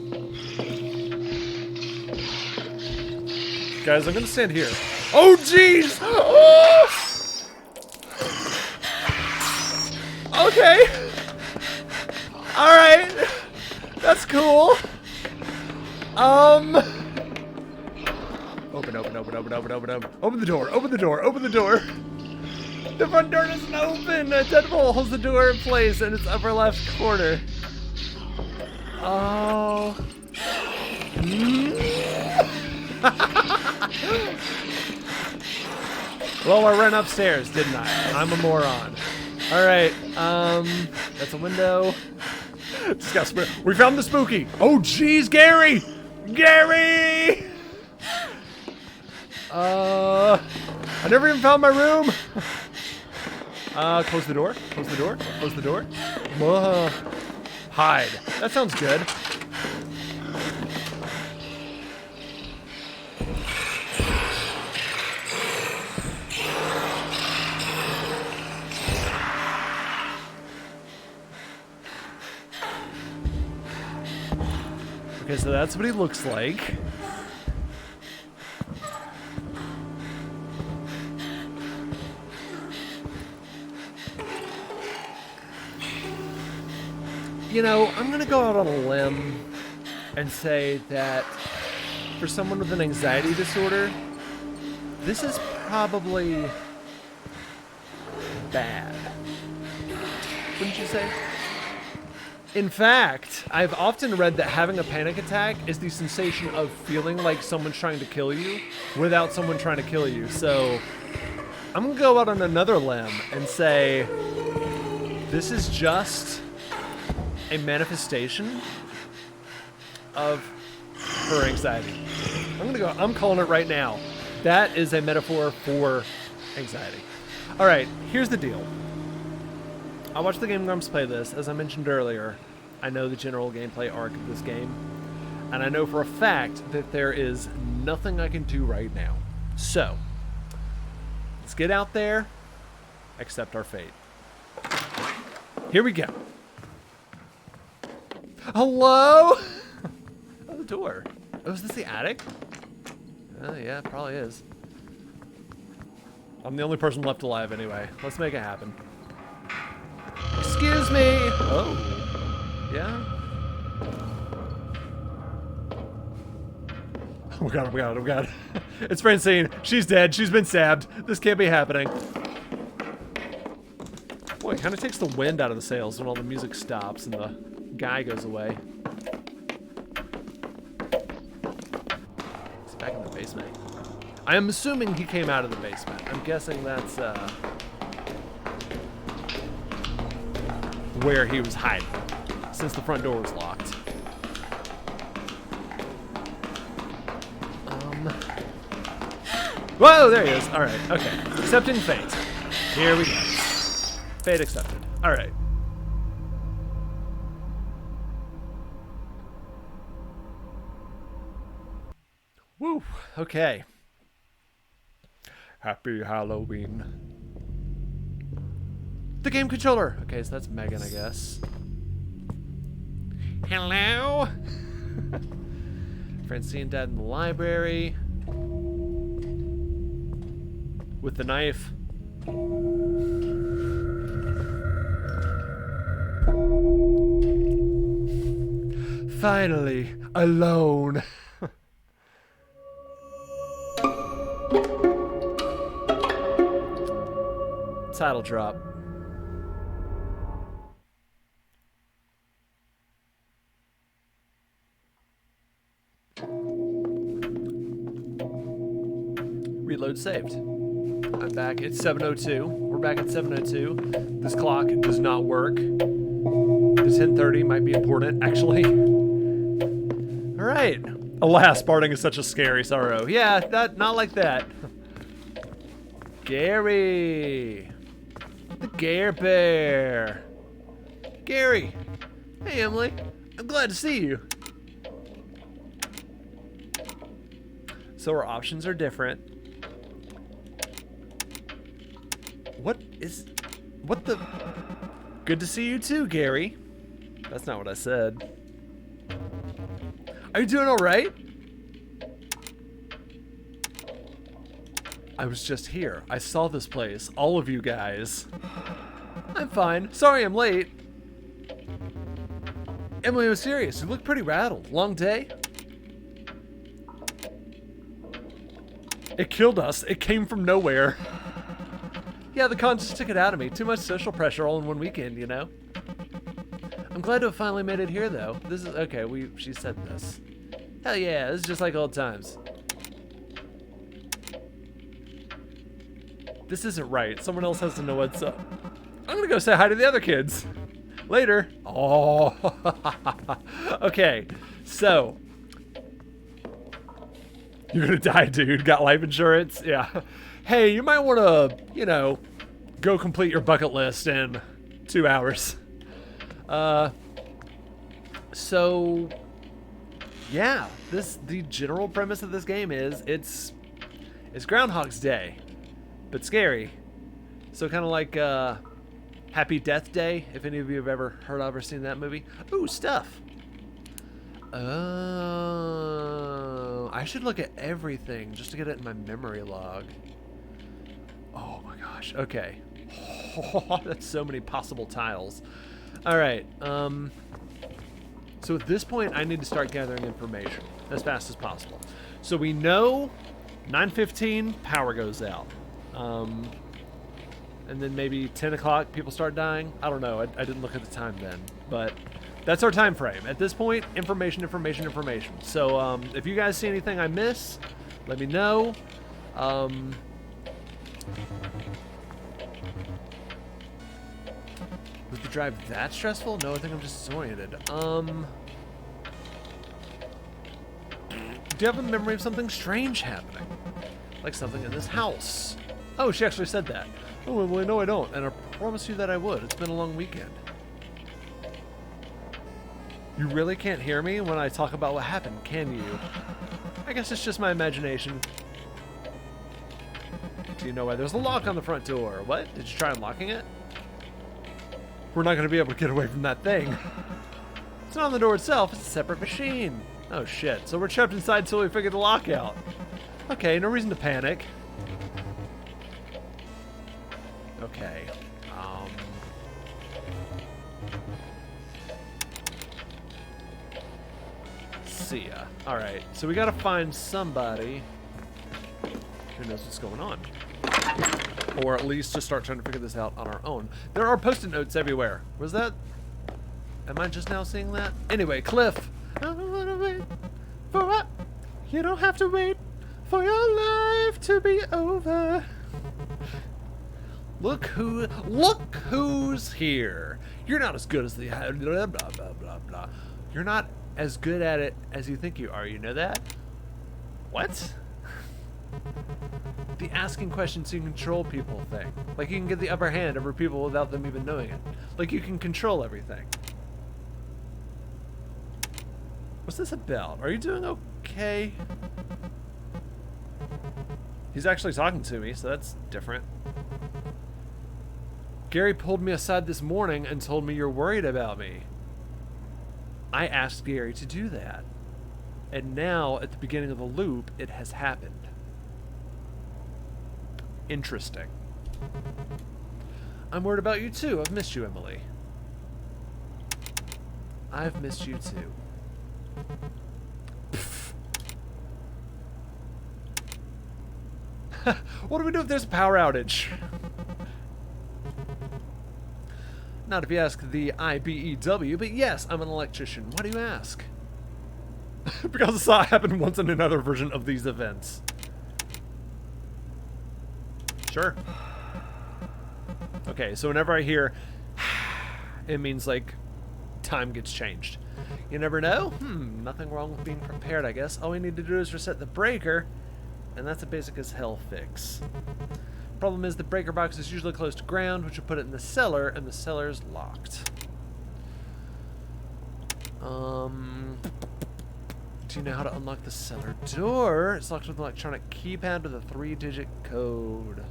Guys, I'm gonna stand here. Oh, jeez! Oh! Okay. All right. That's cool. Open. Open the door. Open the door. Open the door. The front door doesn't open. A deadbolt holds the door in place in its upper left corner. Oh. Well, I ran upstairs, didn't I? I'm a moron. All right. That's a window. Just got we found the spooky. Oh, jeez, Gary! Gary! I never even found my room. Close the door. Close the door. Close the door. Hide. That sounds good. Okay, so that's what he looks like. You know, I'm gonna go out on a limb and say that for someone with an anxiety disorder, this is probably bad. Wouldn't you say? In fact, I've often read that having a panic attack is the sensation of feeling like someone's trying to kill you without someone trying to kill you. So I'm gonna go out on another limb and say this is just a manifestation of her anxiety. I'm calling it right now. That is a metaphor for anxiety. All right, here's the deal. I watched the Game Grumps play this. As I mentioned earlier, I know the general gameplay arc of this game, and I know for a fact that there is nothing I can do right now. So, let's get out there, accept our fate. Here we go. Hello? Oh, the door. Oh, is this the attic? Oh, yeah, it probably is. I'm the only person left alive anyway. Let's make it happen. Excuse me. Oh. Yeah? Oh my god, oh my god, oh my god. It's Francine. She's dead. She's been stabbed. This can't be happening. Oh, it kind of takes the wind out of the sails when all the music stops and the guy goes away. He's back in the basement. I am assuming he came out of the basement. I'm guessing that's where he was hiding, since the front door was locked. Whoa, there he is. All right, okay. Accepting fate. Here we go. Fate accepted. All right. Woo, okay. Happy Halloween. The game controller. Okay, so that's Megan, I guess. Hello? Francine died in the library. With the knife. Finally, alone. Title drop. Reload saved. I'm back. It's 7:02. We're back at 7:02. This clock does not work. The 10:30 might be important, actually. All right. Alas, parting is such a scary sorrow. Yeah, not like that. Gary. The Gare Bear. Gary. Hey, Emily. I'm glad to see you. So our options are different. What the? Good to see you too, Gary. That's not what I said. Are you doing all right? I was just here. I saw this place. All of you guys. I'm fine. Sorry I'm late. Emily was serious. You look pretty rattled. Long day? It killed us. It came from nowhere. Yeah, the con just took it out of me. Too much social pressure all in one weekend, you know? I'm glad to have finally made it here, though. This is... Okay, she said this. Hell yeah, this is just like old times. This isn't right. Someone else has to know what's up. I'm gonna go say hi to the other kids. Later. Oh. Okay, so... You're gonna die, dude. Got life insurance? Yeah. Hey, you might want to, you know, go complete your bucket list in 2 hours. So, yeah, the general premise of this game is it's Groundhog's Day, but scary. So kind of like Happy Death Day, if any of you have ever heard of or seen that movie. Ooh, stuff. Oh, I should look at everything just to get it in my memory log. Oh my gosh. Okay. Oh, that's so many possible tiles. All right. So at this point, I need to start gathering information as fast as possible. So we know 9:15 power goes out. And then maybe 10 o'clock people start dying. I don't know. I didn't look at the time then, but that's our time frame. At this point, information. So if you guys see anything I miss, let me know. Was the drive that stressful? No, I think I'm just disoriented. Do you have a memory of something strange happening? Like something in this house? Oh, she actually said that. Oh, Emily, no I don't, and I promise you that I would. It's been a long weekend. You really can't hear me when I talk about what happened, can you? I guess it's just my imagination. Do you know why there's a lock on the front door? What? Did you try unlocking it? We're not going to be able to get away from that thing. It's not on the door itself, it's a separate machine. Oh shit, so we're trapped inside until we figure the lock out. Okay, no reason to panic. Okay. See ya. Alright, so we gotta find somebody who knows what's going on. Or at least to start trying to figure this out on our own. There are post-it notes everywhere. Was that... Am I just now seeing that? Anyway, Cliff. I don't wanna wait for what? You don't have to wait for your life to be over. Look who's here. You're not as good as the blah blah blah blah. You're not as good at it as you think you are. You know that? What? The asking questions so you can control people thing. Like you can get the upper hand over people without them even knowing it. Like you can control everything. What's this about? Are you doing okay? He's actually talking to me, so that's different. Gary pulled me aside this morning and told me you're worried about me. I asked Gary to do that. And now, at the beginning of the loop, it has happened. Interesting. I'm worried about you too. I've missed you, Emily. I've missed you too. What do we do if there's a power outage? Not if you ask the IBEW, but yes, I'm an electrician. Why do you ask? Because I saw it happen once in another version of these events. Sure. Okay, so whenever I hear it means like time gets changed. You never know? Nothing wrong with being prepared, I guess. All we need to do is reset the breaker, and that's a basic as hell fix. Problem is the breaker box is usually close to ground, which would put it in the cellar, and the cellar's locked. Do you know how to unlock the cellar door? It's locked with an electronic keypad with a 3-digit code.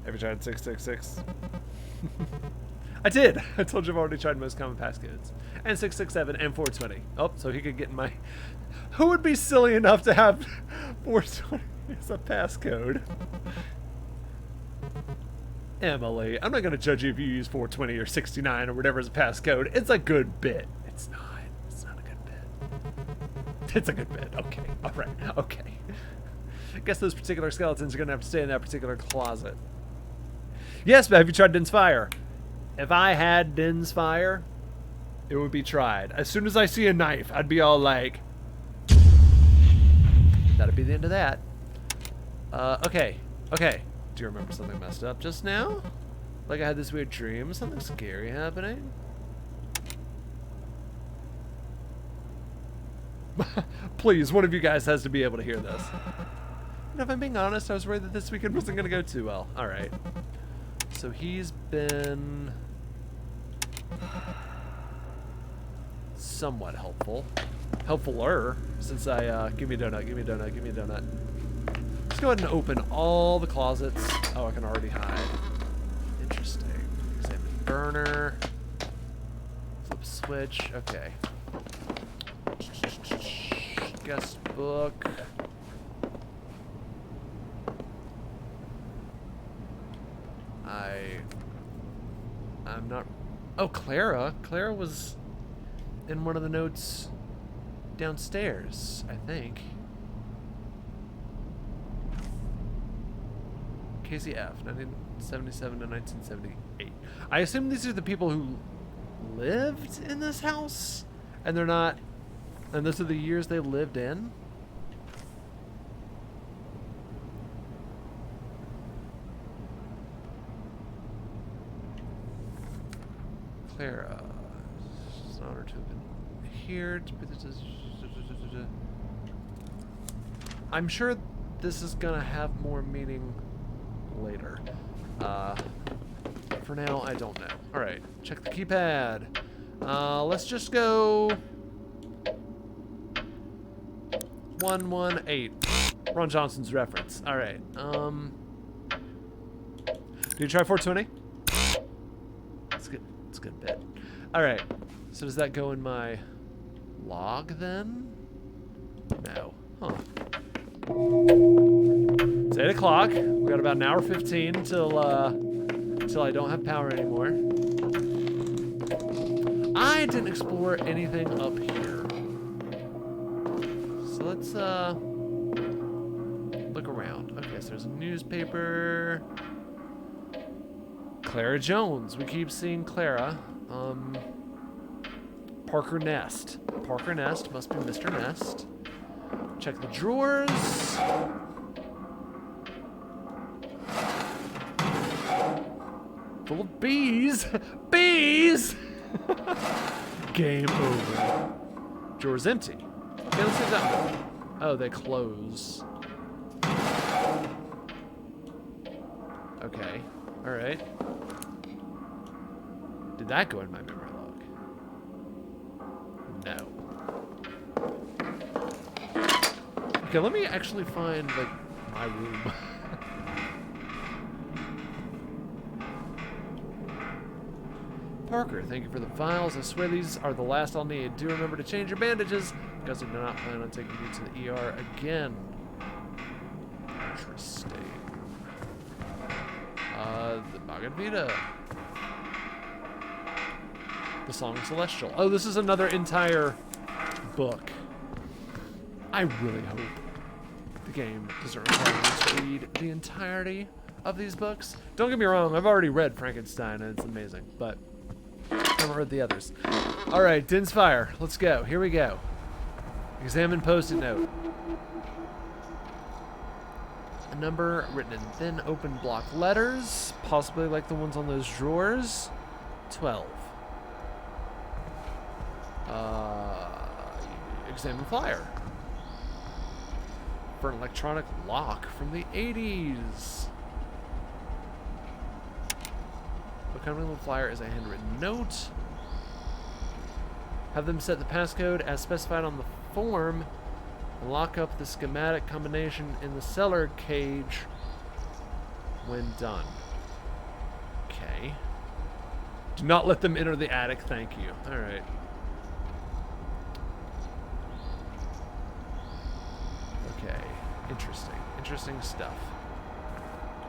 Have you tried 666? I did! I told you I've already tried most common passcodes. And 667 and 420. Oh, so he could get in my... Who would be silly enough to have 420 as a passcode? Emily, I'm not going to judge you if you use 420 or 69 or whatever as a passcode. It's a good bit. It's not. It's not a good bit. It's a good bit. Okay. All right. Okay. I guess those particular skeletons are going to have to stay in that particular closet. Yes, but have you tried Din's Fire? If I had Din's Fire, it would be tried. As soon as I see a knife, I'd be all like... That'd be the end of that. Okay. Okay. Do you remember something messed up just now? Like I had this weird dream, something scary happening? Please, one of you guys has to be able to hear this. And if I'm being honest, I was worried that this weekend wasn't going to go too well. Alright. So he's been... somewhat helpful. Helpfuler, since I, give me a donut, give me a donut, give me a donut. Let's go ahead and open all the closets. Oh, I can already hide. Interesting. Examine burner. Flip switch. Okay. Guest book. I'm not... Oh, Clara. Clara was in one of the notes downstairs, I think. KCF, 1977 to 1978. I assume these are the people who lived in this house, and they're not... And those are the years they lived in? Clara. It's an honor to have been here. I'm sure this is gonna have more meaning later. For now, I don't know. Alright, check the keypad. Let's just go... 118. Ron Johnson's reference. Alright, do you try 420? That's good. That's a good bit. Alright, so does that go in my log then? No. Huh. It's 8 o'clock. We've got about an hour 15 until I don't have power anymore. I didn't explore anything up here. So let's look around. Okay. guess there's a newspaper. Clara Jones. We keep seeing Clara. Parker Nest. Parker Nest must be Mr. Nest. Check the drawers. Full of bees. Bees! Game over. Drawer's empty. Okay, let's see that one. Oh, they close. Okay. Alright. Did that go in my memory log? No. Okay, let me actually find, like, my room. Parker, thank you for the files. I swear these are the last I'll need. Do remember to change your bandages, because I do not plan on taking you to the ER again. Interesting. The Bhagavad Gita. The Song Celestial. Oh, this is another entire book. I really hope the game doesn't require me to read the entirety of these books. Don't get me wrong, I've already read Frankenstein and it's amazing, but I haven't read the others. Alright, Din's Fire. Let's go. Here we go. Examine post-it note. A number written in thin, open block letters, possibly like the ones on those drawers. 12. Examine flyer. For an electronic lock from the 80s. Accompanying the flyer is a handwritten note. Have them set the passcode as specified on the form and lock up the schematic combination in the cellar cage when done. Okay. Do not let them enter the attic, thank you. Alright. Okay. Interesting. Interesting stuff.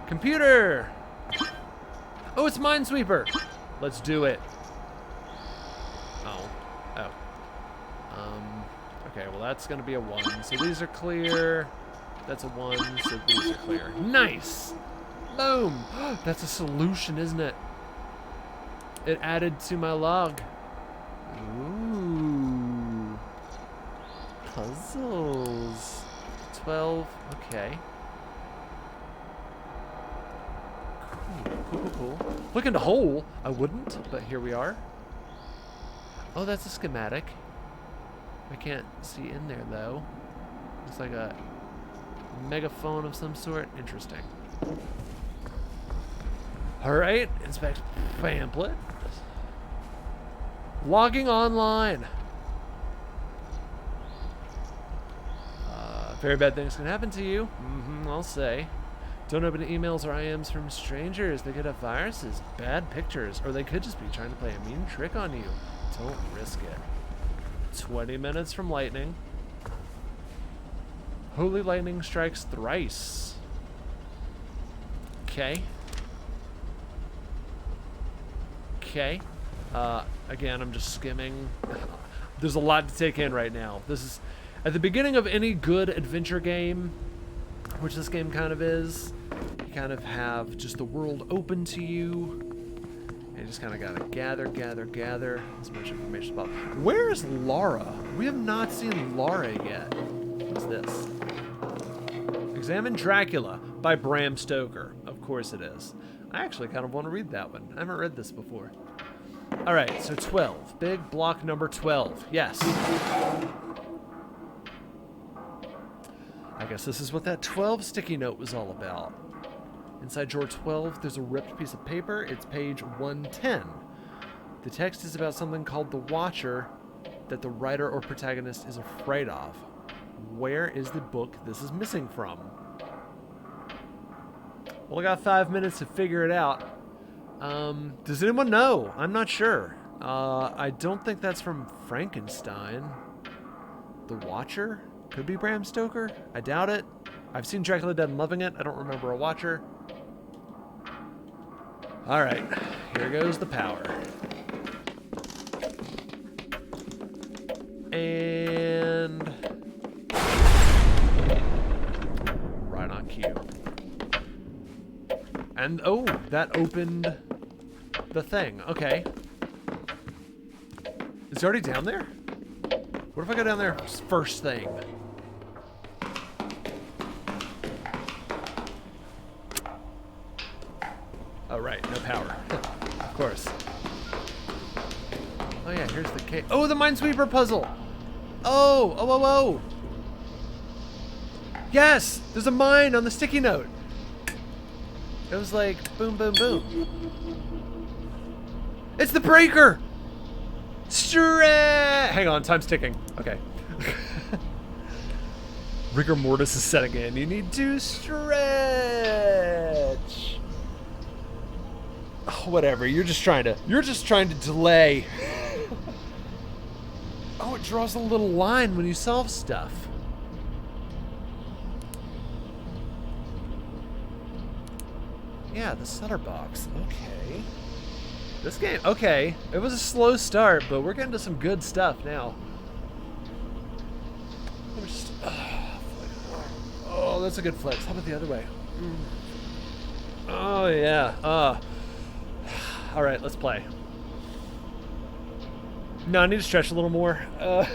Computer! Oh, it's Minesweeper! Let's do it. Oh. Oh. Okay, well that's gonna be a 1. So these are clear. That's a 1, so these are clear. Nice! Boom! That's a solution, isn't it? It added to my log. Ooh. Puzzles. 12, okay. Cool. Look into hole. I wouldn't, but here we are. Oh, that's a schematic. I can't see in there though. Looks like a megaphone of some sort. Interesting. Alright, inspect pamphlet. Logging online. Very bad things can happen to you. I'll say. Don't open emails or IMs from strangers. They could have viruses, bad pictures, or they could just be trying to play a mean trick on you. Don't risk it. 20 minutes from lightning. Holy lightning strikes thrice. Okay. Okay. Again, I'm just skimming. There's a lot to take in right now. This is at the beginning of any good adventure game, which this game kind of is. You kind of have just the world open to you. And you just kind of gotta gather as much information as possible. Where is Laura? We have not seen Laura yet. What's this? Examine Dracula by Bram Stoker. Of course it is. I actually kind of want to read that one. I haven't read this before. Alright, so 12. Big block number 12. Yes. I guess this is what that 12 sticky note was all about. Inside drawer 12, there's a ripped piece of paper. It's page 110. The text is about something called the Watcher that the writer or protagonist is afraid of. Where is the book this is missing from? Well, I got 5 minutes to figure it out. Does anyone know? I'm not sure. I don't think that's from Frankenstein. The Watcher? Could be Bram Stoker. I doubt it. I've seen Dracula Dead and loving it. I don't remember a Watcher. Alright, here goes the power. And right on cue. And, oh, that opened the thing. Okay. Is he already down there? What if I go down there first thing? Oh, right. No power. Of course. Oh, yeah. Here's the cave. Oh, the Minesweeper puzzle. Oh. Oh, oh, oh. Yes. There's a mine on the sticky note. It was like boom, boom, boom. It's the breaker. Hang on. Time's ticking. Okay. Rigor mortis is setting in. You need to stretch. Oh, whatever. You're just trying to delay. Oh, it draws a little line when you solve stuff. Yeah, the Sutter box. Okay. This game, okay. It was a slow start, but we're getting to some good stuff now. Let me just, oh, that's a good flex. How about the other way? Oh, yeah. All right, let's play. No, I need to stretch a little more. All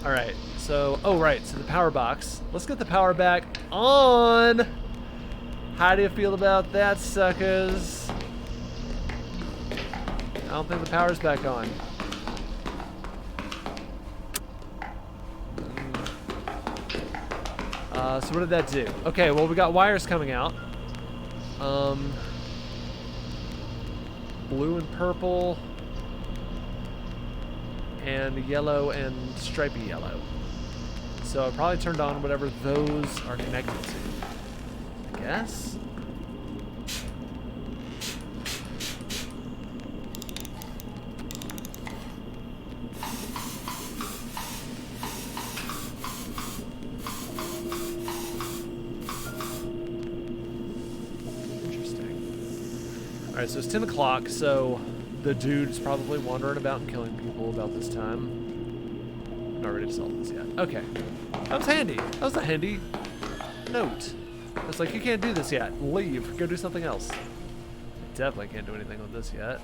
right, so, oh, right, so the power box. Let's get the power back on. How do you feel about that, suckers? I don't think the power's back on. So what did that do? Okay, well, we got wires coming out. Blue and purple. And yellow and stripy yellow. So I probably turned on whatever those are connected to. I guess? Alright, so it's 10 o'clock, so the dude's probably wandering about and killing people about this time. Not ready to solve this yet. Okay. That was handy. That was a handy note. It's like, you can't do this yet. Leave. Go do something else. Definitely can't do anything with this yet.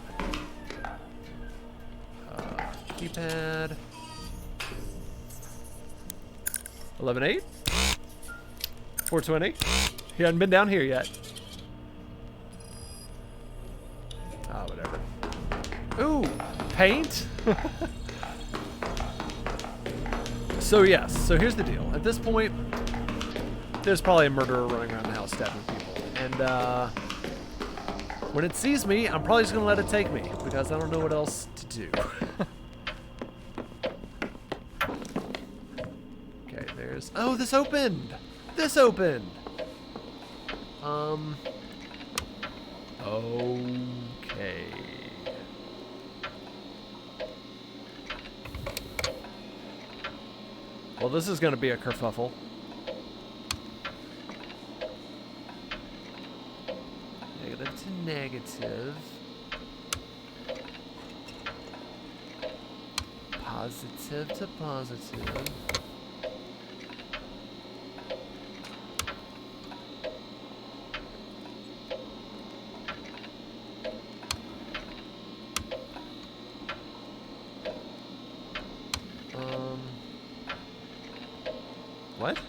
Keypad. 11-8. 420. He hadn't been down here yet. Oh, whatever. Ooh, paint? So yes, so here's the deal. At this point, there's probably a murderer running around the house stabbing people. And when it sees me, I'm probably just gonna let it take me because I don't know what else to do. Okay, there's, oh, this opened! This opened! Okay. Well, this is going to be a kerfuffle. Negative to negative. Positive to positive. What?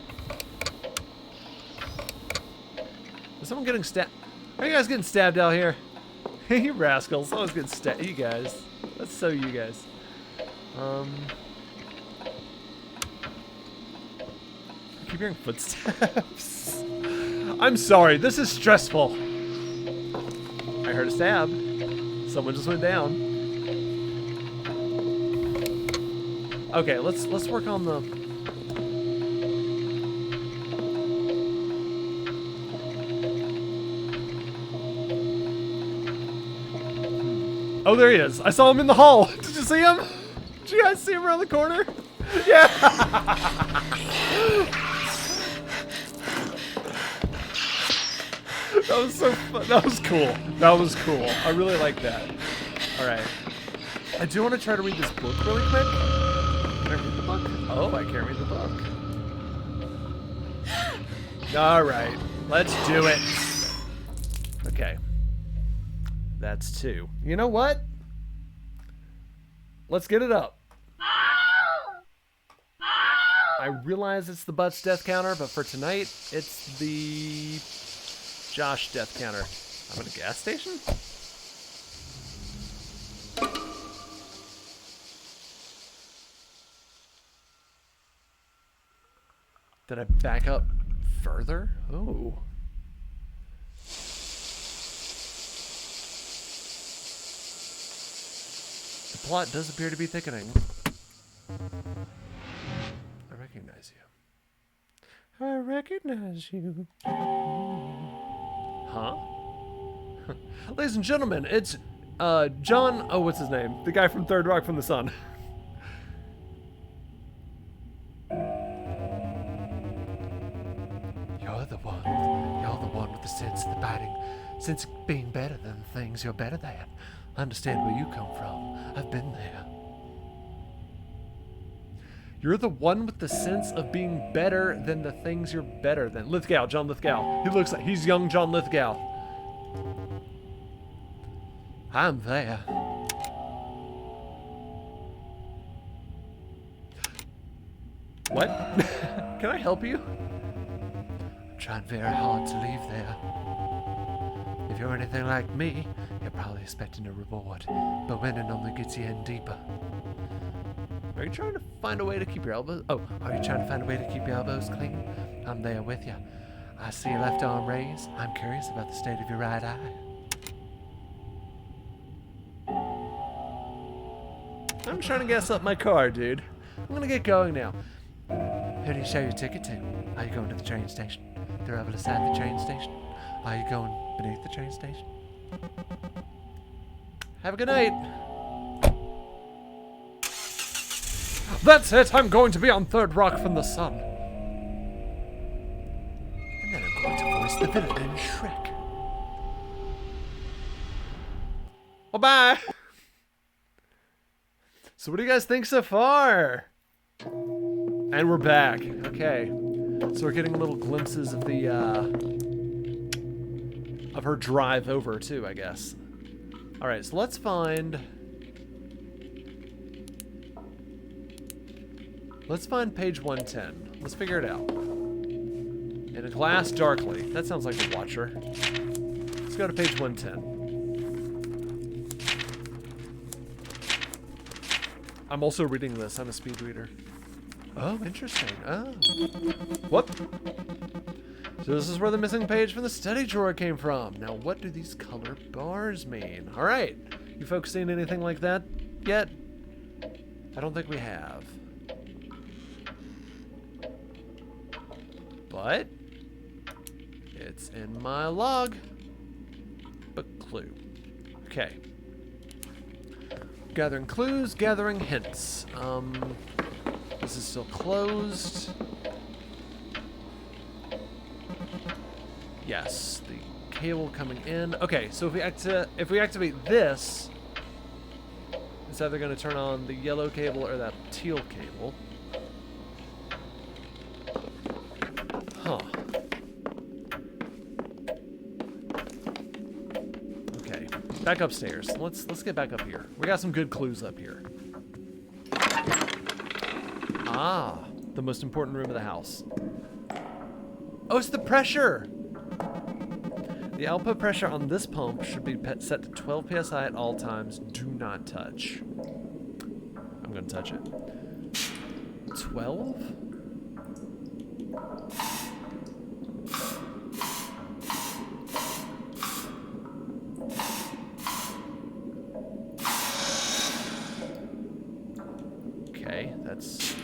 Is someone getting stabbed? Are you guys getting stabbed out here? You rascals. Someone's getting stabbed. You guys. That's so you guys. I keep hearing footsteps. I'm sorry. This is stressful. I heard a stab. Someone just went down. Okay, let's work on the... Oh, there he is. I saw him in the hall. Did you see him? Did you guys see him around the corner? Yeah. That was so fun. That was cool. That was cool. I really like that. All right. I do want to try to read this book really quick. Can I read the book? Oh, I can't read the book. All right. Let's do it. Okay. That's 2. You know what? Let's get it up. I realize it's the Butch death counter, but for tonight, it's the Josh death counter. I'm at a gas station? Did I back up further? Oh. The plot does appear to be thickening. I recognize you. I recognize you. Huh? Ladies and gentlemen, it's John. Oh, what's his name? The guy from Third Rock from the Sun. You're the one with the sense of the biting. Sense of being better than the things you're better than. I understand where you come from. I've been there. You're the one with the sense of being better than the things you're better than. Lithgow, John Lithgow. He looks like he's young John Lithgow. I'm there. What? Can I help you? I'm trying very hard to leave there. If you're anything like me, you're probably expecting a reward, but winning only gets you in deeper. Are you trying to find a way to keep your elbows? Oh, are you trying to find a way to keep your elbows clean? I'm there with you. I see your left arm raised. I'm curious about the state of your right eye. I'm trying to gas up my car, dude. I'm gonna get going now. Who do you show your ticket to? Are you going to the train station? They're over beside the train station. Are you going beneath the train station? Have a good night. That's it. I'm going to be on Third Rock from the Sun. And then I'm going to voice the villain in Shrek. Well, bye. So what do you guys think so far? And we're back. Okay. So we're getting little glimpses of the of her drive over too, I guess. All right, so let's find page 110. Let's figure it out. In a glass darkly. That sounds like a Watcher. Let's go to page 110. I'm also reading this. I'm a speed reader. Oh, interesting. Oh. What? So this is where the missing page from the study drawer came from. Now, what do these color bars mean? All right. You folks seen anything like that yet? I don't think we have. But it's in my log. But clue. Okay. Gathering clues, gathering hints. This is still closed. Yes, the cable coming in. Okay, so if we activate this, it's either going to turn on the yellow cable or that teal cable. Huh. Okay, back upstairs. Let's get back up here. We got some good clues up here. Ah, the most important room of the house. Oh, it's the pressure! The output pressure on this pump should be set to 12 psi at all times. Do not touch. I'm gonna touch it. 12? Okay, that's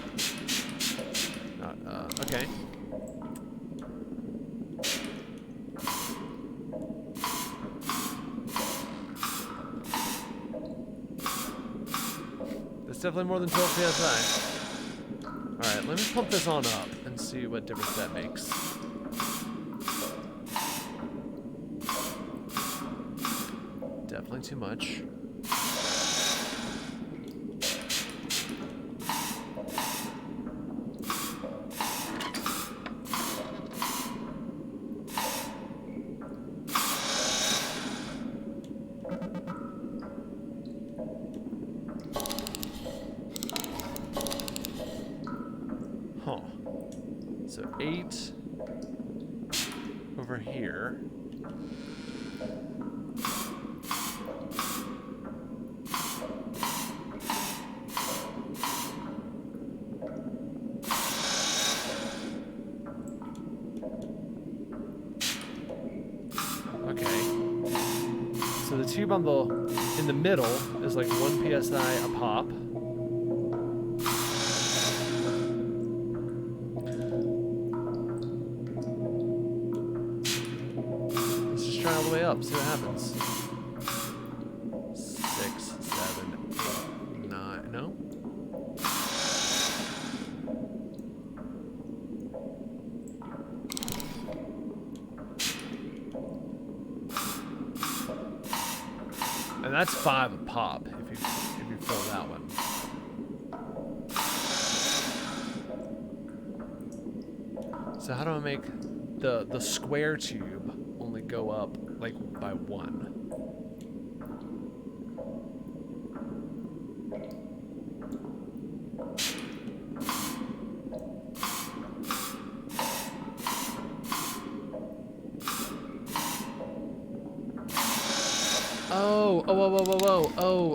not, okay. That's definitely more than 12 psi. Alright, let me pump this on up and see what difference that makes. Definitely too much. 8 over here. Okay. So the tube on in the middle is like 1 psi a pop. Let's just try all the way up, see what happens. 6, 7, 8, 9. No? And that's 5 a pop if you fill that one. So how do I make the square tube only go up like by 1?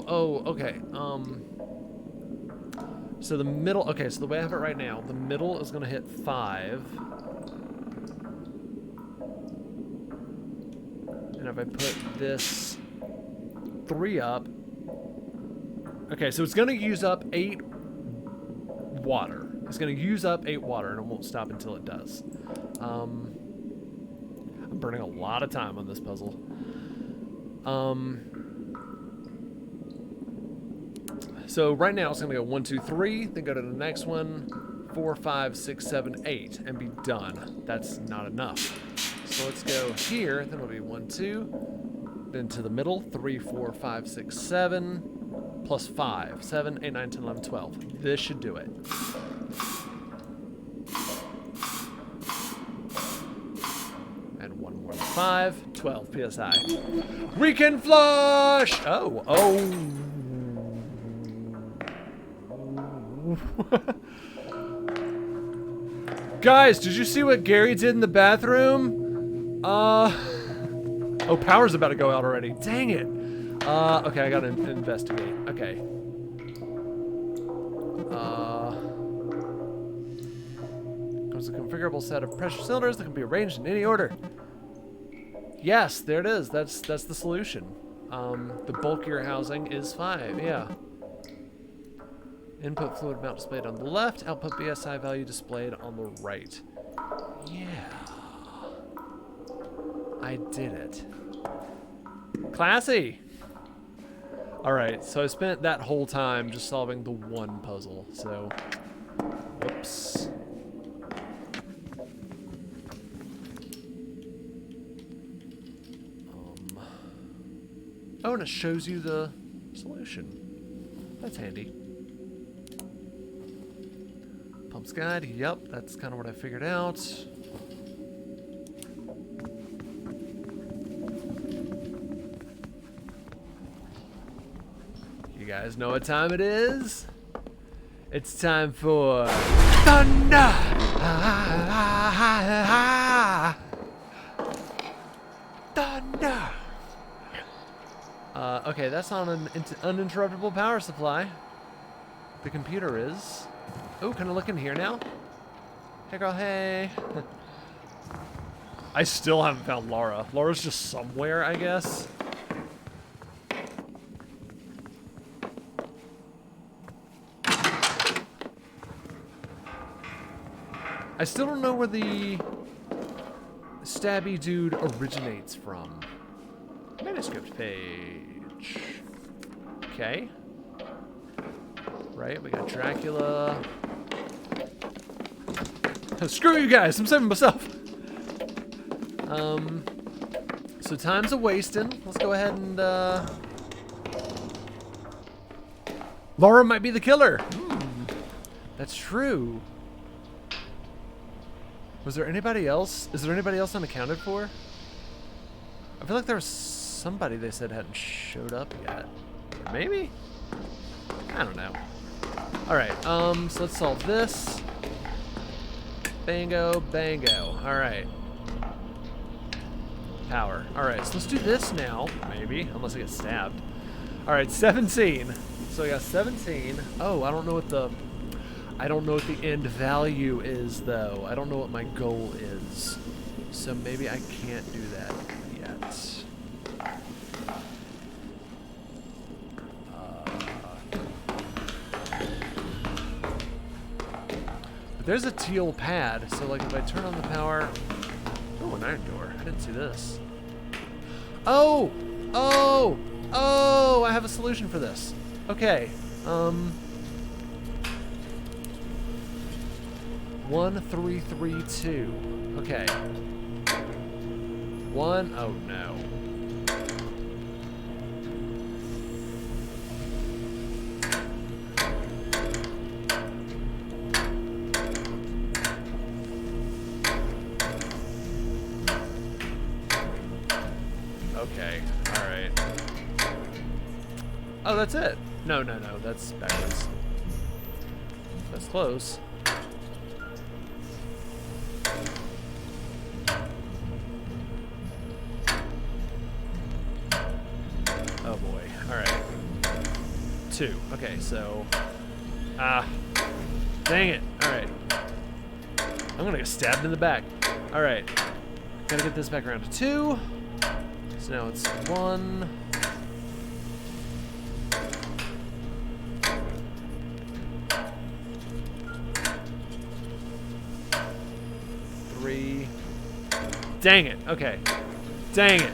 Oh, okay. So the middle, okay, so the way I have it right now, the middle is gonna hit 5. And if I put this 3 up, okay, so it's gonna use up 8 water. It's gonna use up 8 water and it won't stop until it does. I'm burning a lot of time on this puzzle. So right now it's gonna go 1, 2, 3, then go to the next one, 4, 5, 6, 7, 8, and be done. That's not enough. So let's go here, then it'll be 1, 2, then to the middle, 3, 4, 5, 6, 7, plus 5, 7, 8, 9, 10, 11, 12. This should do it. And 1 more than 5, 12 PSI. We can flush! Oh. Guys, did you see what Gary did in the bathroom? Oh, power's about to go out already. Dang it. Okay, I gotta investigate. Okay. Comes a configurable set of pressure cylinders that can be arranged in any order. Yes, there it is. That's the solution. The bulkier housing is 5, yeah. Input fluid amount displayed on the left, output BSI value displayed on the right. Yeah. I did it. Classy! Alright, so I spent that whole time just solving the one puzzle, so... Whoops. Oh, and it shows you the solution. That's handy. Pump's guide, yep, that's kind of what I figured out. You guys know what time it is? It's time for thunder! Thunder! Okay, that's on an uninterruptible power supply. The computer is. Oh, can I look in here now? Hey girl, hey. I still haven't found Laura. Laura's just somewhere, I guess. I still don't know where the stabby dude originates from. Manuscript page. Okay. Right, we got Dracula. Screw you guys, I'm saving myself. So time's a wasting. Let's go ahead and Laura might be the killer. That's true. Was there anybody else? Is there anybody else unaccounted for? I feel like there was somebody they said hadn't showed up yet. Or maybe? I don't know. Alright, so let's solve this. Bango, bango. All right. Power. All right, so let's do this now, maybe, unless I get stabbed. All right, 17. So I got 17. Oh, I don't know what the end value is, though. I don't know what my goal is. So maybe I can't do that yet. But there's a teal pad, so like if I turn on the power... Oh, an iron door. I didn't see this. Oh! Oh! Oh! I have a solution for this. Okay. 1, 3, 3, 2. Okay. 1. Oh no. Okay. All right. Oh, that's it. No, no, no. That's backwards. That's close. Oh boy. All right. 2. Okay, so. Dang it. All right. I'm gonna get stabbed in the back. All right. Gotta get this back around to 2. So now it's 1. 3. Dang it. Okay. Dang it.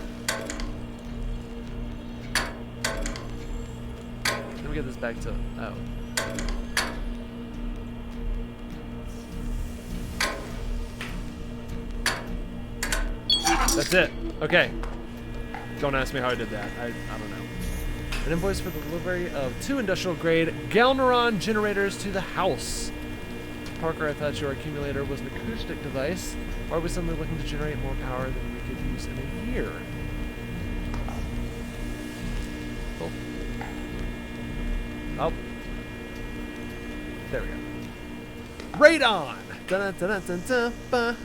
Let me get this back to... Oh. That's it. Okay. Don't ask me how I did that. I don't know. An invoice for the delivery of 2 industrial-grade Galneron generators to the house. Parker, I thought your accumulator was an acoustic device. Or are we suddenly looking to generate more power than we could use in a year? Cool. Oh. There we go. Radon! Dun-dun-dun-dun-dun-dun.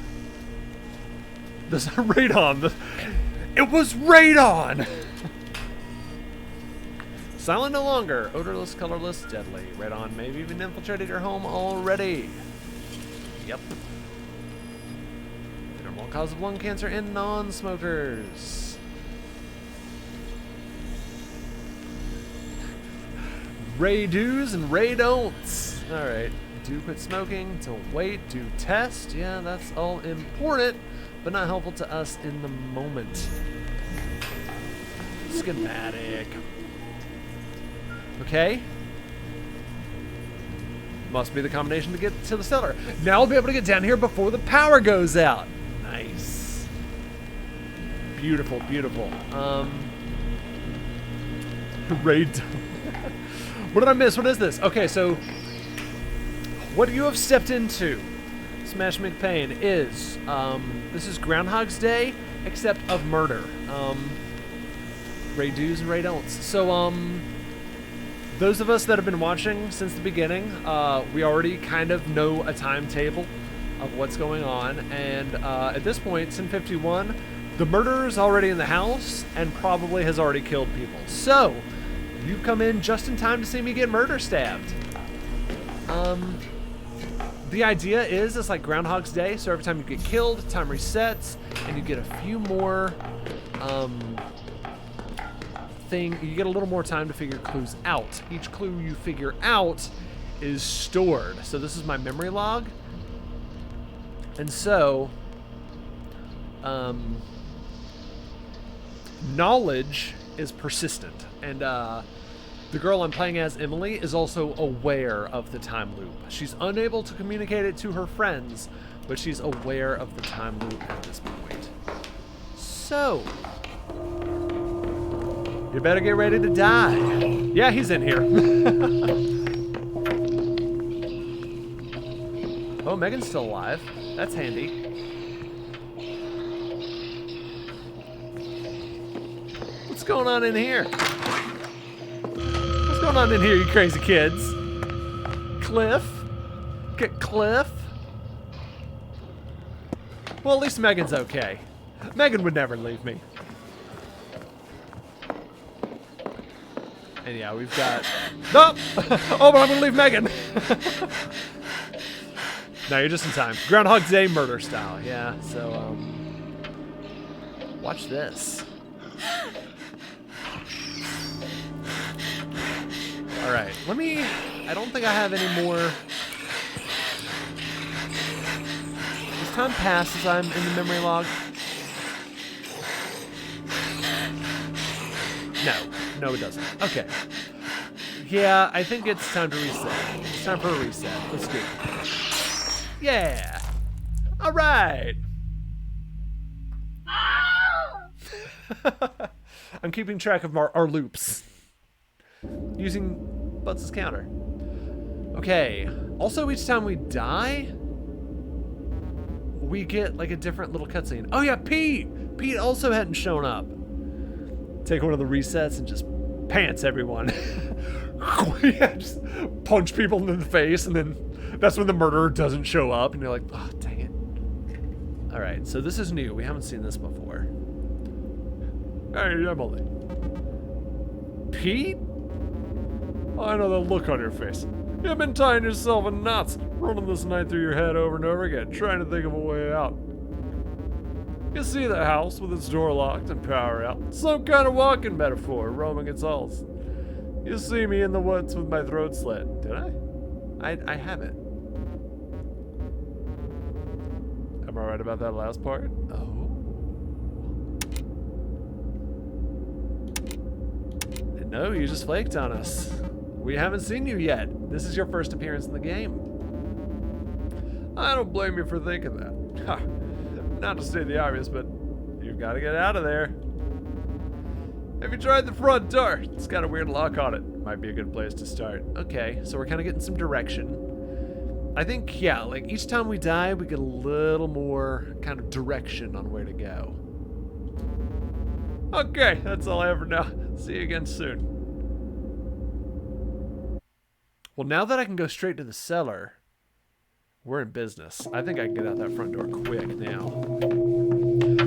This radon. It was radon! Silent no longer. Odorless, colorless, deadly. Radon may have even infiltrated your home already. Yep. The normal cause of lung cancer in non-smokers. Ray do's and Ray don'ts. Alright. Do quit smoking. Don't wait. Do test. Yeah, that's all important, but not helpful to us in the moment. Schematic. Okay. Must be the combination to get to the cellar. Now I'll be able to get down here before the power goes out. Nice. Beautiful, beautiful. Raid. What did I miss? What is this? Okay, so what you have stepped into, Smash McPain, is this is Groundhog's Day, except of murder. Ray do's and Ray don'ts. So those of us that have been watching since the beginning, we already kind of know a timetable of what's going on, and at this point, it's in 51. The murderer is already in the house and probably has already killed people. So you've come in just in time to see me get murder stabbed. The idea is it's like Groundhog's Day, so every time you get killed, time resets, and you get a few more you get a little more time to figure clues out. Each clue you figure out is stored. So this is my memory log. And so knowledge is persistent. And the girl I'm playing as, Emily, is also aware of the time loop. She's unable to communicate it to her friends, but she's aware of the time loop at this point. So you better get ready to die. Yeah, he's in here. Oh, Megan's still alive. That's handy. What's going on in here? What's going on in here, you crazy kids? Cliff? Get Cliff? Well, at least Megan's okay. Megan would never leave me. And yeah, we've got... Nope! Oh, but I'm gonna leave Megan! No, you're just in time. Groundhog Day murder style, yeah. So, watch this. Alright, I don't think I have any more... As time passes, I'm in the memory log. No, it doesn't. Okay. Yeah, I think it's time to reset. It's time for a reset. Let's do it. Yeah! Alright! I'm keeping track of our loops. Using Butts' counter. Okay. Also, each time we die, we get like a different little cutscene. Oh yeah, Pete! Pete also hadn't shown up. Take one of the resets and just pants everyone. Yeah, just punch people in the face, and then that's when the murderer doesn't show up, and you're like, oh, dang it. Alright, so this is new. We haven't seen this before. Hey, Emily. Pete? I know that look on your face. You've been tying yourself in knots, running this night through your head over and over again, trying to think of a way out. You see the house with its door locked and power out. Some kind of walking metaphor roaming its halls. You see me in the woods with my throat slit. Did I? I haven't. Am I right about that last part? Oh. No, you just flaked on us. We haven't seen you yet. This is your first appearance in the game. I don't blame you for thinking that. Ha. Not to state the obvious, but you've got to get out of there. Have you tried the front door? It's got a weird lock on it. Might be a good place to start. Okay, so we're kind of getting some direction. I think, yeah, like each time we die, we get a little more kind of direction on where to go. Okay, that's all I have for now. See you again soon. Well, now that I can go straight to the cellar, we're in business. I think I can get out that front door quick now.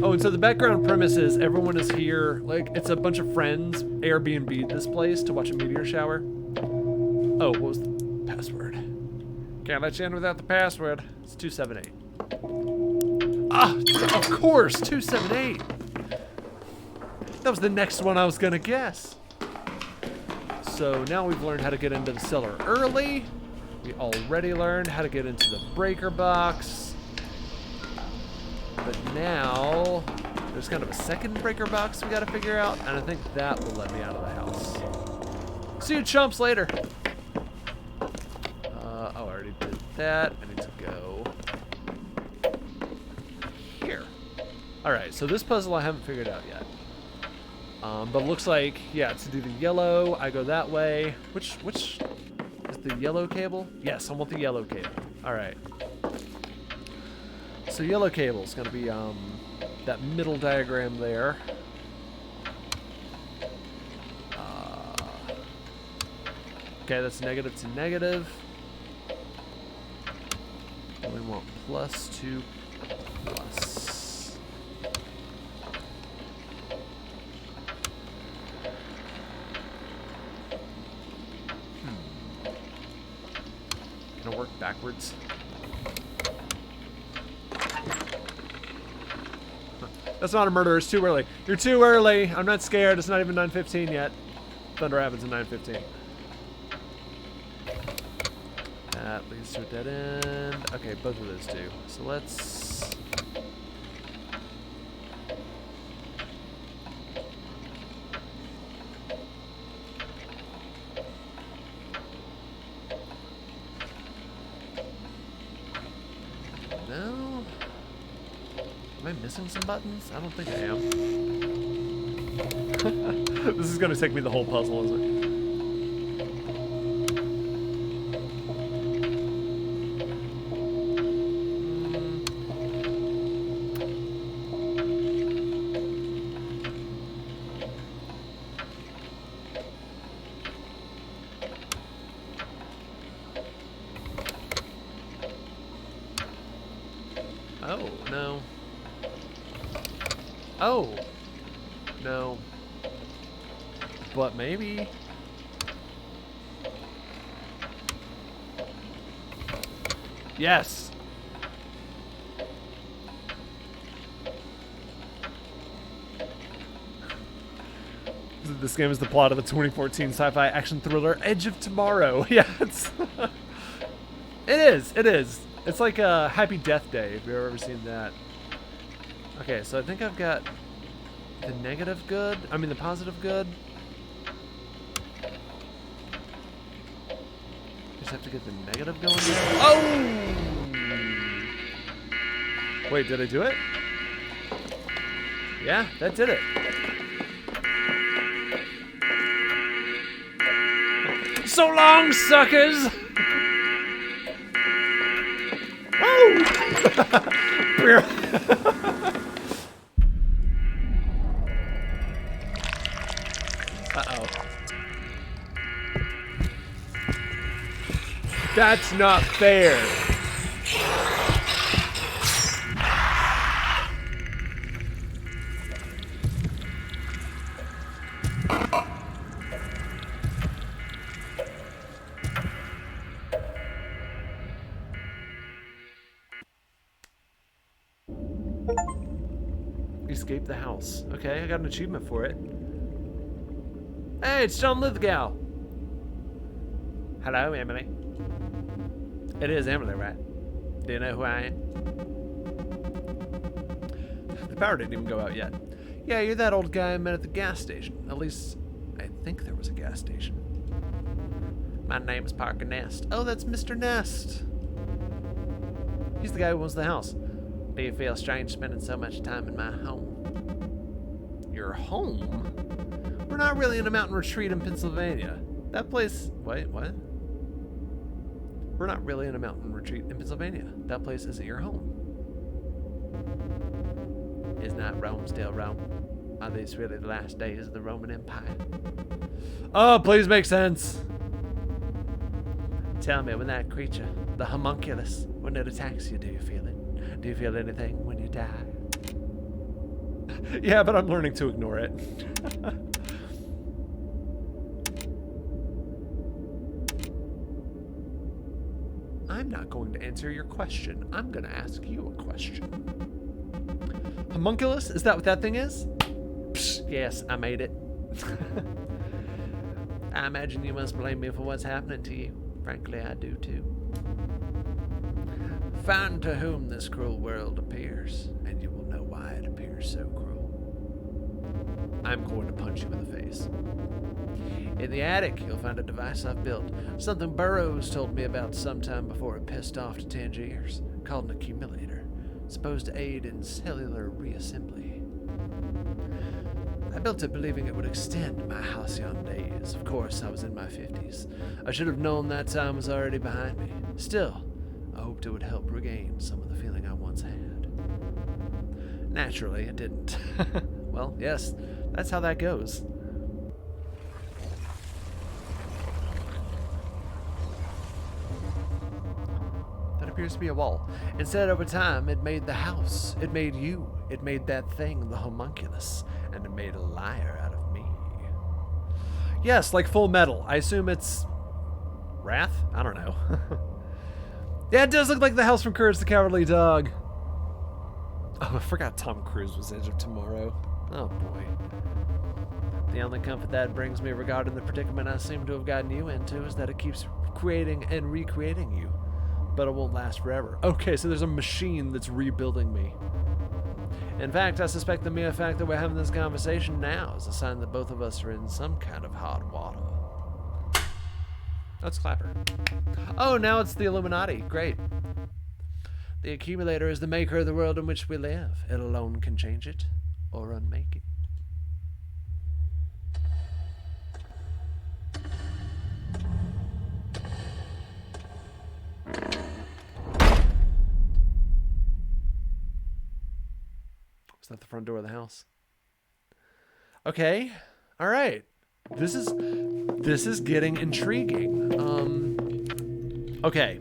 Oh, and so the background premise is everyone is here. Like, it's a bunch of friends Airbnb'd this place to watch a meteor shower. Oh, what was the password? Can't let you in without the password. It's 278. Ah, of course, 278. That was the next one I was gonna guess. So now we've learned how to get into the cellar early. We already learned how to get into the breaker box. But now there's kind of a second breaker box we gotta figure out, and I think that will let me out of the house. See you chumps later. Oh, I already did that. I need to go here. Alright, so this puzzle I haven't figured out yet. But it looks like, yeah, to do the yellow, I go that way. Which is the yellow cable? Yes, I want the yellow cable. Alright. So yellow cable is going to be that middle diagram there. Okay, that's negative to negative. And we want plus to plus. Can I work backwards? That's not a murder, it's too early. You're too early. I'm not scared. It's not even 9:15 yet. Thunder happens at 9:15. That leads to a dead end. Okay, both of those do. So let's... No? Am I missing some buttons? I don't think I am. This is going to take me the whole puzzle, isn't it? Oh, no. Oh. No. But maybe. Yes. This game is the plot of the 2014 sci-fi action thriller Edge of Tomorrow. Yeah, it is. It is. It's like a Happy Death Day, if you've ever seen that. Okay, so I think I've got the negative good. I mean, the positive good. Just have to get the negative going here. Oh! Wait, did I do it? Yeah, that did it. So long, suckers! Woo! Uh-oh. That's not fair. Escape the house. Okay, I got an achievement for it. Hey, it's John Lithgow. Hello, Emily. It is Emily, right? Do you know who I am? The power didn't even go out yet. Yeah, you're that old guy I met at the gas station. At least, I think there was a gas station. My name is Parker Nest. Oh, that's Mr. Nest. He's the guy who owns the house. Do you feel strange spending so much time in my home? Your home? We're not really in a mountain retreat in Pennsylvania. That place... Wait, what? We're not really in a mountain retreat in Pennsylvania. That place isn't your home. Is not Rome still Rome? Are these really the last days of the Roman Empire? Oh, please make sense. Tell me, when that creature, the homunculus, when it attacks you, do you feel it? Do you feel anything when you die? Yeah, but I'm learning to ignore it. I'm not going to answer your question. I'm going to ask you a question. Homunculus? Is that what that thing is? Psh, yes, I made it. I imagine you must blame me for what's happening to you. Frankly, I do too. Find to whom this cruel world appears, and you will know why it appears so cruel. I'm going to punch you in the face. In the attic, you'll find a device I've built. Something Burroughs told me about sometime before it pissed off to Tangiers, called an accumulator, supposed to aid in cellular reassembly. I built it believing it would extend my halcyon days. Of course, I was in my 50s. I should have known that time was already behind me. Still, I hoped it would help regain some of the feeling I once had. Naturally, it didn't. Well, yes, that's how that goes. That appears to be a wall. Instead, over time, it made the house. It made you. It made that thing, the homunculus. And it made a liar out of me. Yes, like Full Metal. I assume it's... Wrath? I don't know. Yeah, it does look like the house from Courage the Cowardly Dog. Oh, I forgot Tom Cruise was Edge of Tomorrow. Oh, boy. The only comfort that brings me regarding the predicament I seem to have gotten you into is that it keeps creating and recreating you. But it won't last forever. Okay, so there's a machine that's rebuilding me. In fact, I suspect the mere fact that we're having this conversation now is a sign that both of us are in some kind of hot water. Let's clap her. Oh, now it's the Illuminati. Great. The accumulator is the maker of the world in which we live. It alone can change it or unmake it. Was that the front door of the house? Okay. All right. This is getting intriguing. Okay.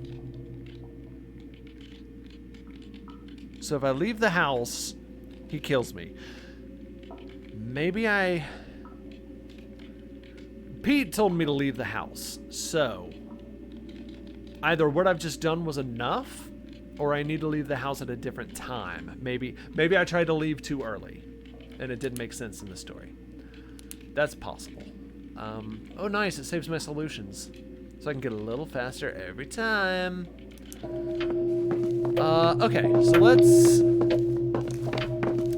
So if I leave the house, he kills me. maybe Pete told me to leave the house, so either what I've just done was enough, or I need to leave the house at a different time. Maybe I tried to leave too early, and it didn't make sense in the story. That's possible. Oh, nice, it saves my solutions, so I can get a little faster every time. Okay, so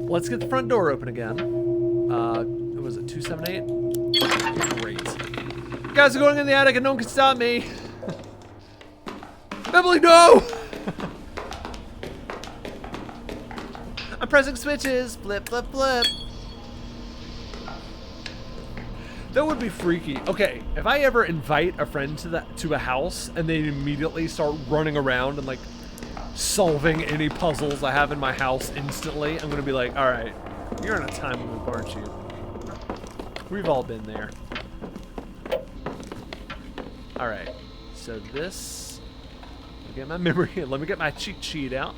let's get the front door open again. Was it 278? Great. You guys are going in the attic and no one can stop me. Emily, no! I'm pressing switches. Flip, flip, flip. That would be freaky. Okay, if I ever invite a friend to a house and they immediately start running around and like solving any puzzles I have in my house instantly, I'm gonna be like, all right, you're in a time loop, aren't you? We've all been there. All right, so this, let me get my memory, let me get my cheat sheet out.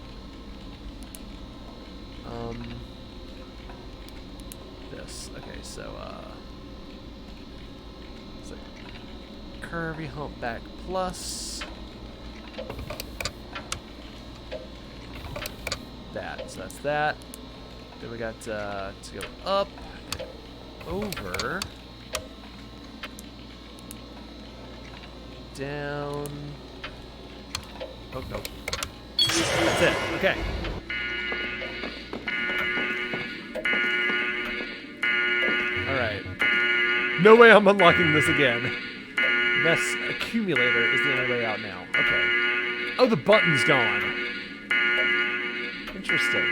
This, okay, so, it's like curvy humpback plus that, so that's that. Then we got to go up and over, down. Oh no, that's it. Okay. All right. No way I'm unlocking this again. Mess accumulator is the only way out now. Okay. Oh, the button's gone. Interesting.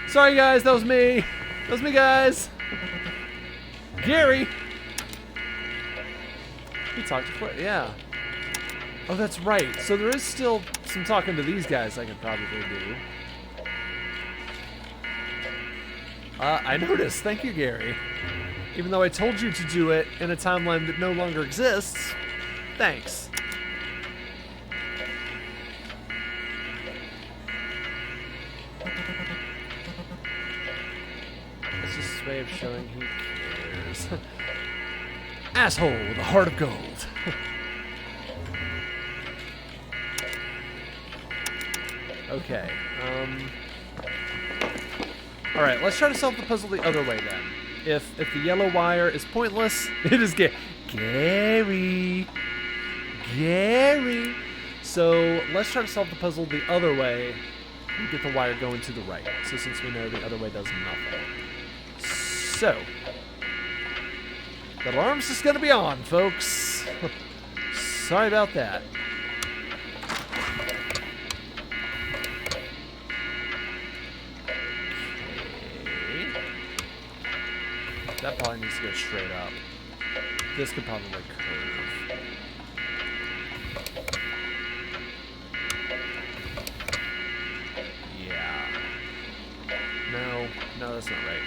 Sorry, guys. That was me. That was me, guys. Gary. We talked to Flip. Yeah. Oh, that's right. So there is still some talking to these guys I could probably do. I noticed. Thank you, Gary. Even though I told you to do it in a timeline that no longer exists, thanks. It's just a way of showing who cares. Asshole with a heart of gold. Okay, alright, let's try to solve the puzzle the other way then. If the yellow wire is pointless, it is Gary. So let's try to solve the puzzle the other way and get the wire going to the right. So since we know the other way does nothing. So, the alarm's just gonna be on, folks. Sorry about that. That probably needs to go straight up. This could probably curve. Yeah. No, that's not right.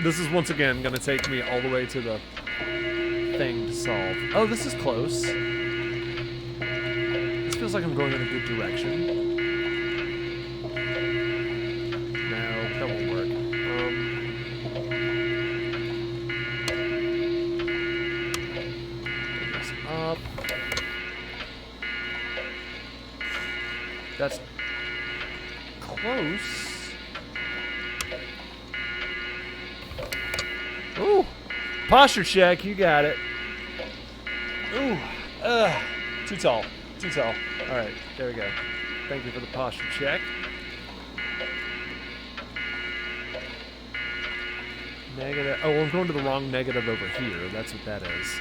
This is once again gonna take me all the way to the thing to solve. Oh, this is close. Feels like I'm going in a good direction. No, that won't work. This up. That's close. Ooh, posture check. You got it. Ooh, too tall. Too tall. All right, there we go. Thank you for the posture check. Negative. Oh, I'm going to the wrong negative over here. That's what that is.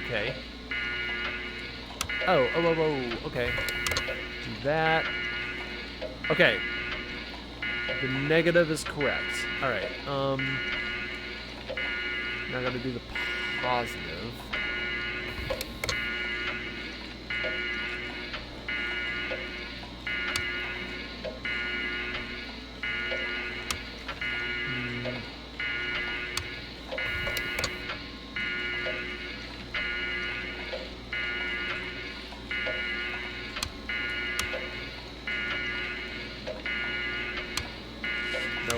Okay. Oh, okay. Do that. Okay. The negative is correct. Alright, now I gotta do the positive.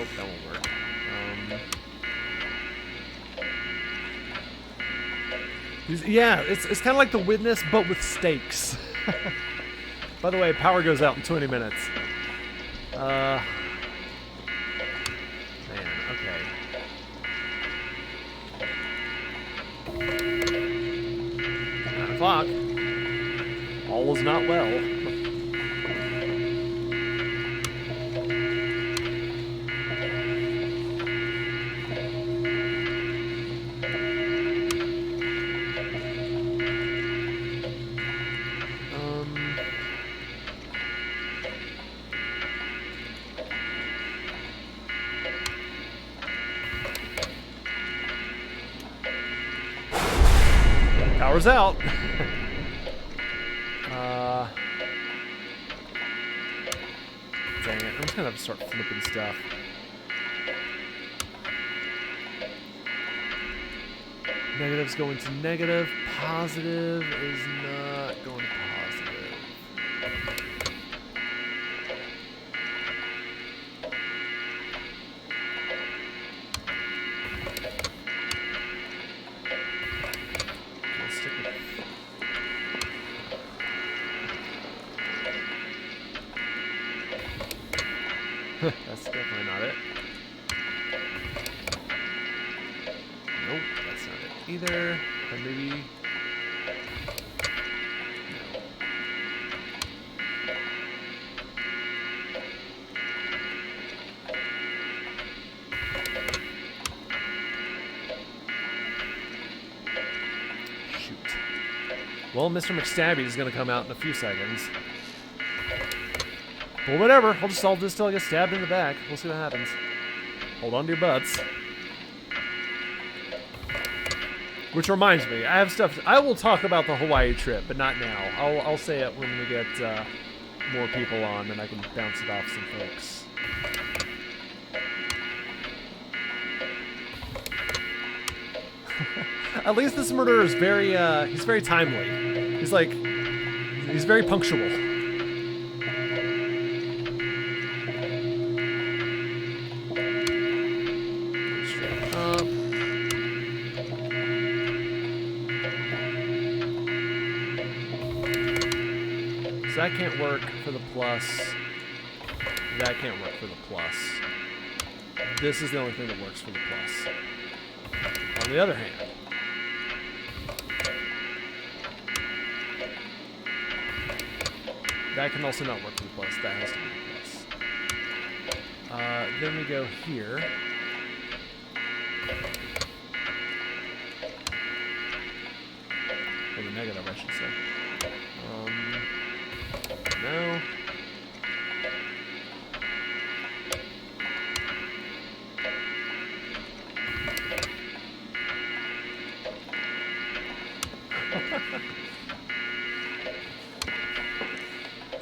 Nope, that won't work. Yeah, it's kind of like the Witness, but with stakes. By the way, power goes out in 20 minutes. Man, okay. 9 o'clock. All is not well. Power's out. Dang it. I'm just gonna have to start flipping stuff. Negative's going to negative. Positive is not going to positive. Let's stick with that's definitely not it. Nope, that's not it either. Or maybe... No. Shoot. Well, Mr. McStabby is going to come out in a few seconds. Well, whatever. I'll just solve this till I get stabbed in the back. We'll see what happens. Hold on to your butts. Which reminds me, I have stuff. I will talk about the Hawaii trip, but not now. I'll say it when we get more people on, and I can bounce it off some folks. At least this murderer is very. He's very timely. He's very punctual. So that can't work for the plus. That can't work for the plus. This is the only thing that works for the plus. On the other hand, that can also not work for the plus. That has to be the plus. Then we go here. Or the negative, I should say. No.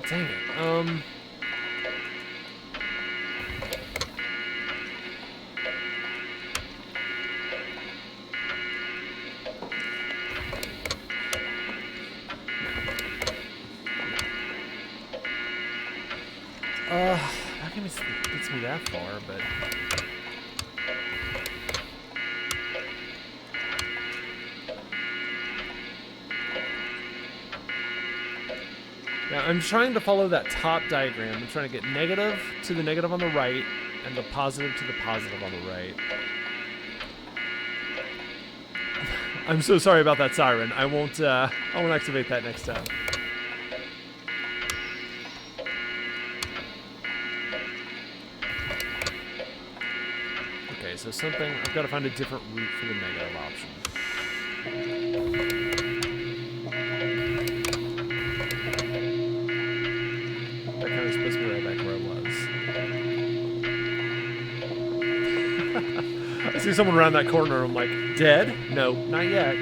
Dang it. Not gonna gets me that far, but now I'm trying to follow that top diagram. I'm trying to get negative to the negative on the right, and the positive to the positive on the right. I'm so sorry about that siren. I won't activate that next time. Okay, so something, I've got to find a different route for the negative option. That kind of puts me right back where I was. I see someone around that corner, I'm like, dead? No, not yet.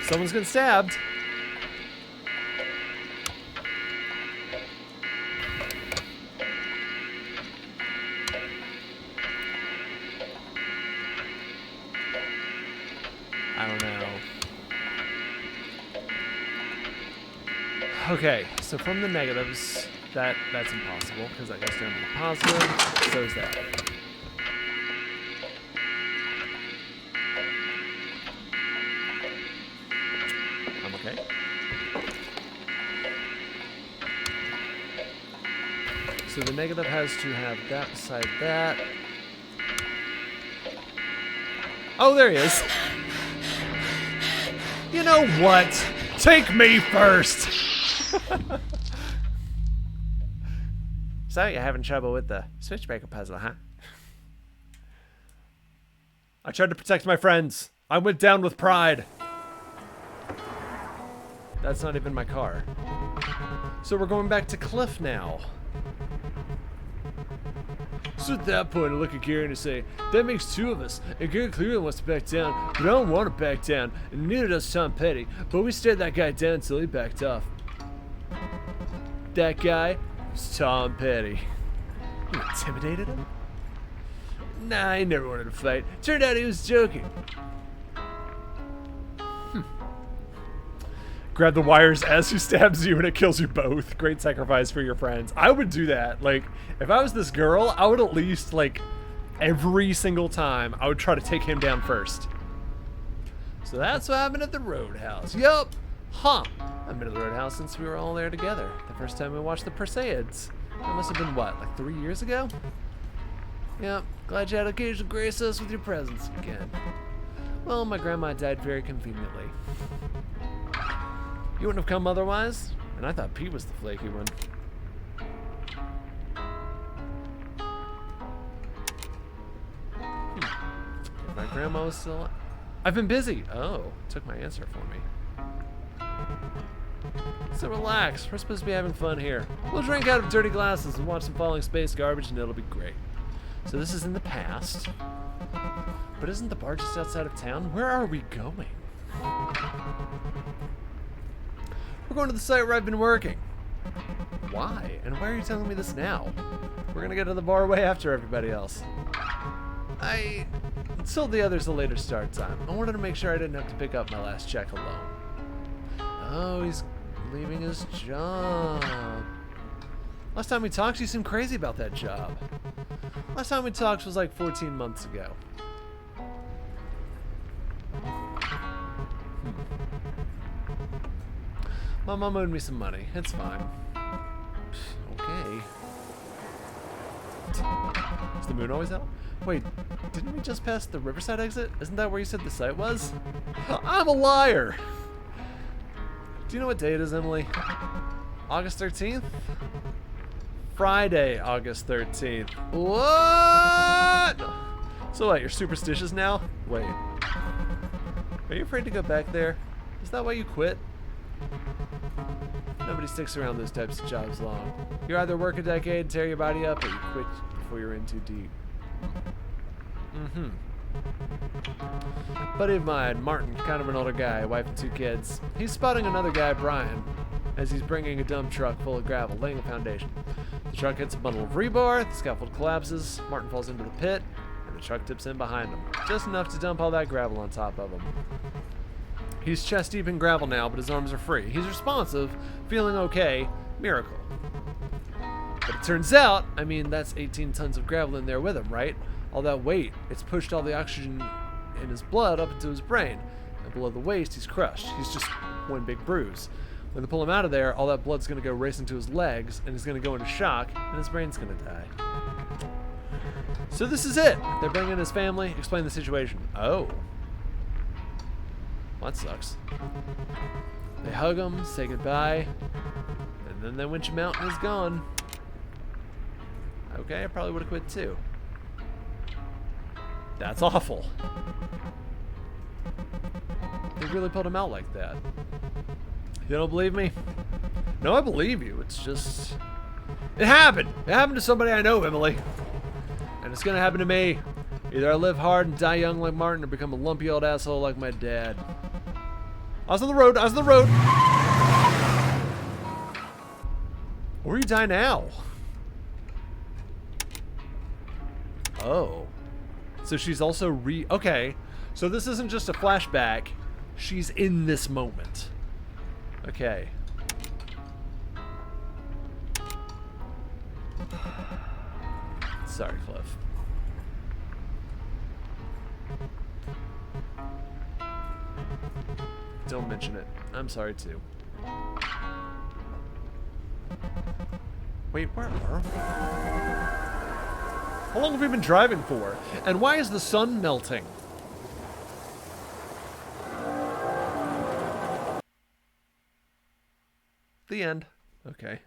Someone's getting stabbed. Okay, so from the negatives, that's impossible because that goes down to the positive. So is that. I'm okay. So the negative has to have that beside that. Oh, there he is. You know what? Take me first. So you're having trouble with the switchbreaker puzzle, huh? I tried to protect my friends. I went down with pride. That's not even my car. So we're going back to Cliff now. So at that point, I look at Gary and say, that makes two of us. And Gary clearly wants to back down, but I don't want to back down. And neither does Tom Petty. But we stared that guy down until he backed off. That guy was Tom Petty. You intimidated him? Nah, he never wanted to fight. Turned out he was joking. Grab the wires as he stabs you and it kills you both. Great sacrifice for your friends. I would do that. Like, if I was this girl, I would at least, like, every single time, I would try to take him down first. So that's what happened at the Roadhouse. Yup. Huh. I've been at the Roadhouse since we were all there together. The first time we watched the Perseids. That must have been, what, like 3 years ago? Yep. Glad you had occasion to grace us with your presence again. Well, my grandma died very conveniently. You wouldn't have come otherwise, and I thought Pete was the flaky one. If my grandma was still alive. I've been busy. Oh, took my answer for me. So relax, we're supposed to be having fun here. We'll drink out of dirty glasses and watch some falling space garbage and it'll be great. So this is in the past. But isn't the bar just outside of town? Where are we going? We're going to the site where I've been working. Why? And why are you telling me this now? We're gonna get to the bar way after everybody else. I told the others a later start time. I wanted to make sure I didn't have to pick up my last check alone. Oh, he's leaving his job. Last time we talked, you seemed crazy about that job. Last time we talked was like 14 months ago. My mom owed me some money. It's fine. Okay. Is the moon always out? Wait, didn't we just pass the Riverside exit? Isn't that where you said the site was? I'm a liar! Do you know what day it is, Emily? August 13th? Friday, August 13th. What? So what, you're superstitious now? Wait. Are you afraid to go back there? Is that why you quit? Nobody sticks around those types of jobs long. You either work a decade, tear your body up, or you quit before you're in too deep. Buddy of mine, Martin, kind of an older guy, wife and 2 kids. He's spotting another guy, Brian, as he's bringing a dump truck full of gravel, laying a foundation. The truck hits a bundle of rebar, the scaffold collapses, Martin falls into the pit, and the truck tips in behind him, just enough to dump all that gravel on top of him. He's chest deep in gravel now, but his arms are free. He's responsive, feeling okay. Miracle. But it turns out, I mean, that's 18 tons of gravel in there with him, right? All that weight, it's pushed all the oxygen in his blood up into his brain. And below the waist, he's crushed. He's just one big bruise. When they pull him out of there, all that blood's going to go racing to his legs, and he's going to go into shock, and his brain's going to die. So this is it. They're bringing in his family, explain the situation. Oh. Well, that sucks. They hug him, say goodbye, and then they winch him out and he's gone. Okay, I probably would have quit too. That's awful. They really pulled him out like that. You don't believe me? No, I believe you. It's just... It happened! It happened to somebody I know, Emily. And it's gonna happen to me. Either I live hard and die young like Martin or become a lumpy old asshole like my dad. I was on the road. I was on the road. Or you die now. Oh. So she's also okay. So this isn't just a flashback. She's in this moment. Okay. Sorry, Cliff. Don't mention it. I'm sorry, too. Wait, where are we? How long have we been driving for? And why is the sun melting? The end. Okay.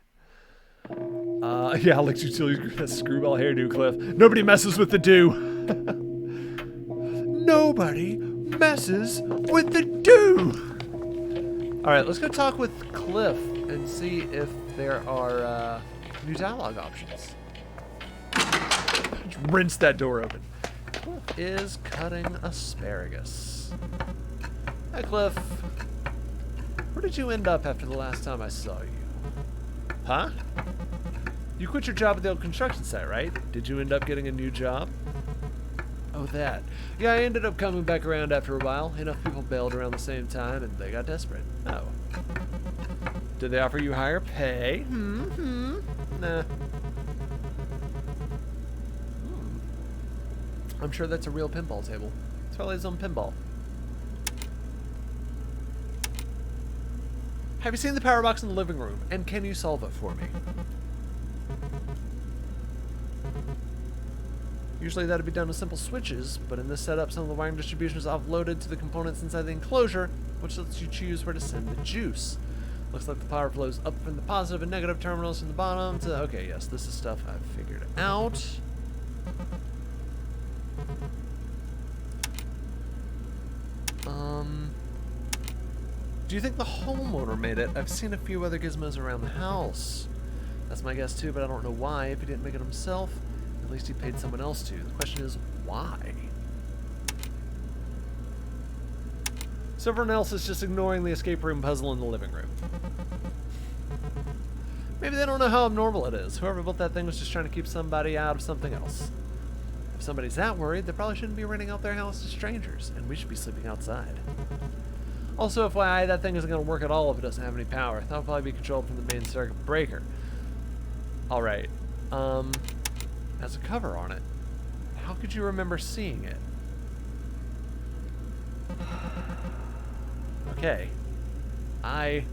Yeah, Alex Utilities has screwball hairdo, Cliff. Nobody messes with the do. Nobody messes with the do. All right, let's go talk with Cliff and see if there are new dialogue options. Just rinse that door open. Cliff is cutting asparagus. Hi, Cliff. Where did you end up after the last time I saw you? Huh? You quit your job at the old construction site, right? Did you end up getting a new job? Oh, that. Yeah, I ended up coming back around after a while. Enough people bailed around the same time, and they got desperate. Oh. Did they offer you higher pay? Nah. I'm sure that's a real pinball table. It's probably his own pinball. Have you seen the power box in the living room? And can you solve it for me? Usually that'd be done with simple switches, but in this setup, some of the wiring distribution is offloaded to the components inside the enclosure, which lets you choose where to send the juice. Looks like the power flows up from the positive and negative terminals from the bottom to... Okay, yes, this is stuff I've figured out. Do you think the homeowner made it? I've seen a few other gizmos around the house. That's my guess too, but I don't know why. If he didn't make it himself, at least he paid someone else to. The question is, why? So everyone else is just ignoring the escape room puzzle in the living room. Maybe they don't know how abnormal it is. Whoever built that thing was just trying to keep somebody out of something else. If somebody's that worried, they probably shouldn't be renting out their house to strangers, and we should be sleeping outside. Also, FYI, that thing isn't going to work at all if it doesn't have any power. That'll probably be controlled from the main circuit breaker. Alright. Has a cover on it. How could you remember seeing it? Okay. I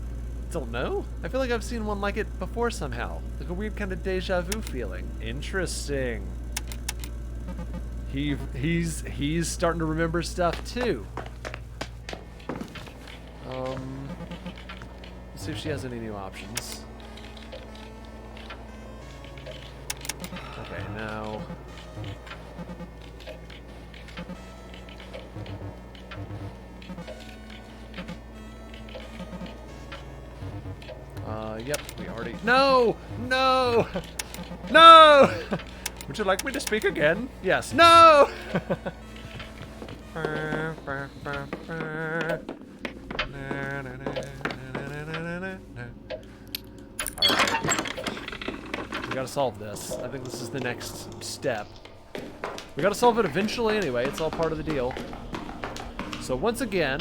don't know. I feel like I've seen one like it before somehow. Like a weird kind of deja vu feeling. Interesting. He's starting to remember stuff too. Let's see if she has any new options. Okay, now. Yep, we already. No! No! No! Would you like me to speak again? Yes. No! We gotta solve this. I think this is the next step. We gotta solve it eventually anyway. It's all part of the deal. So once again,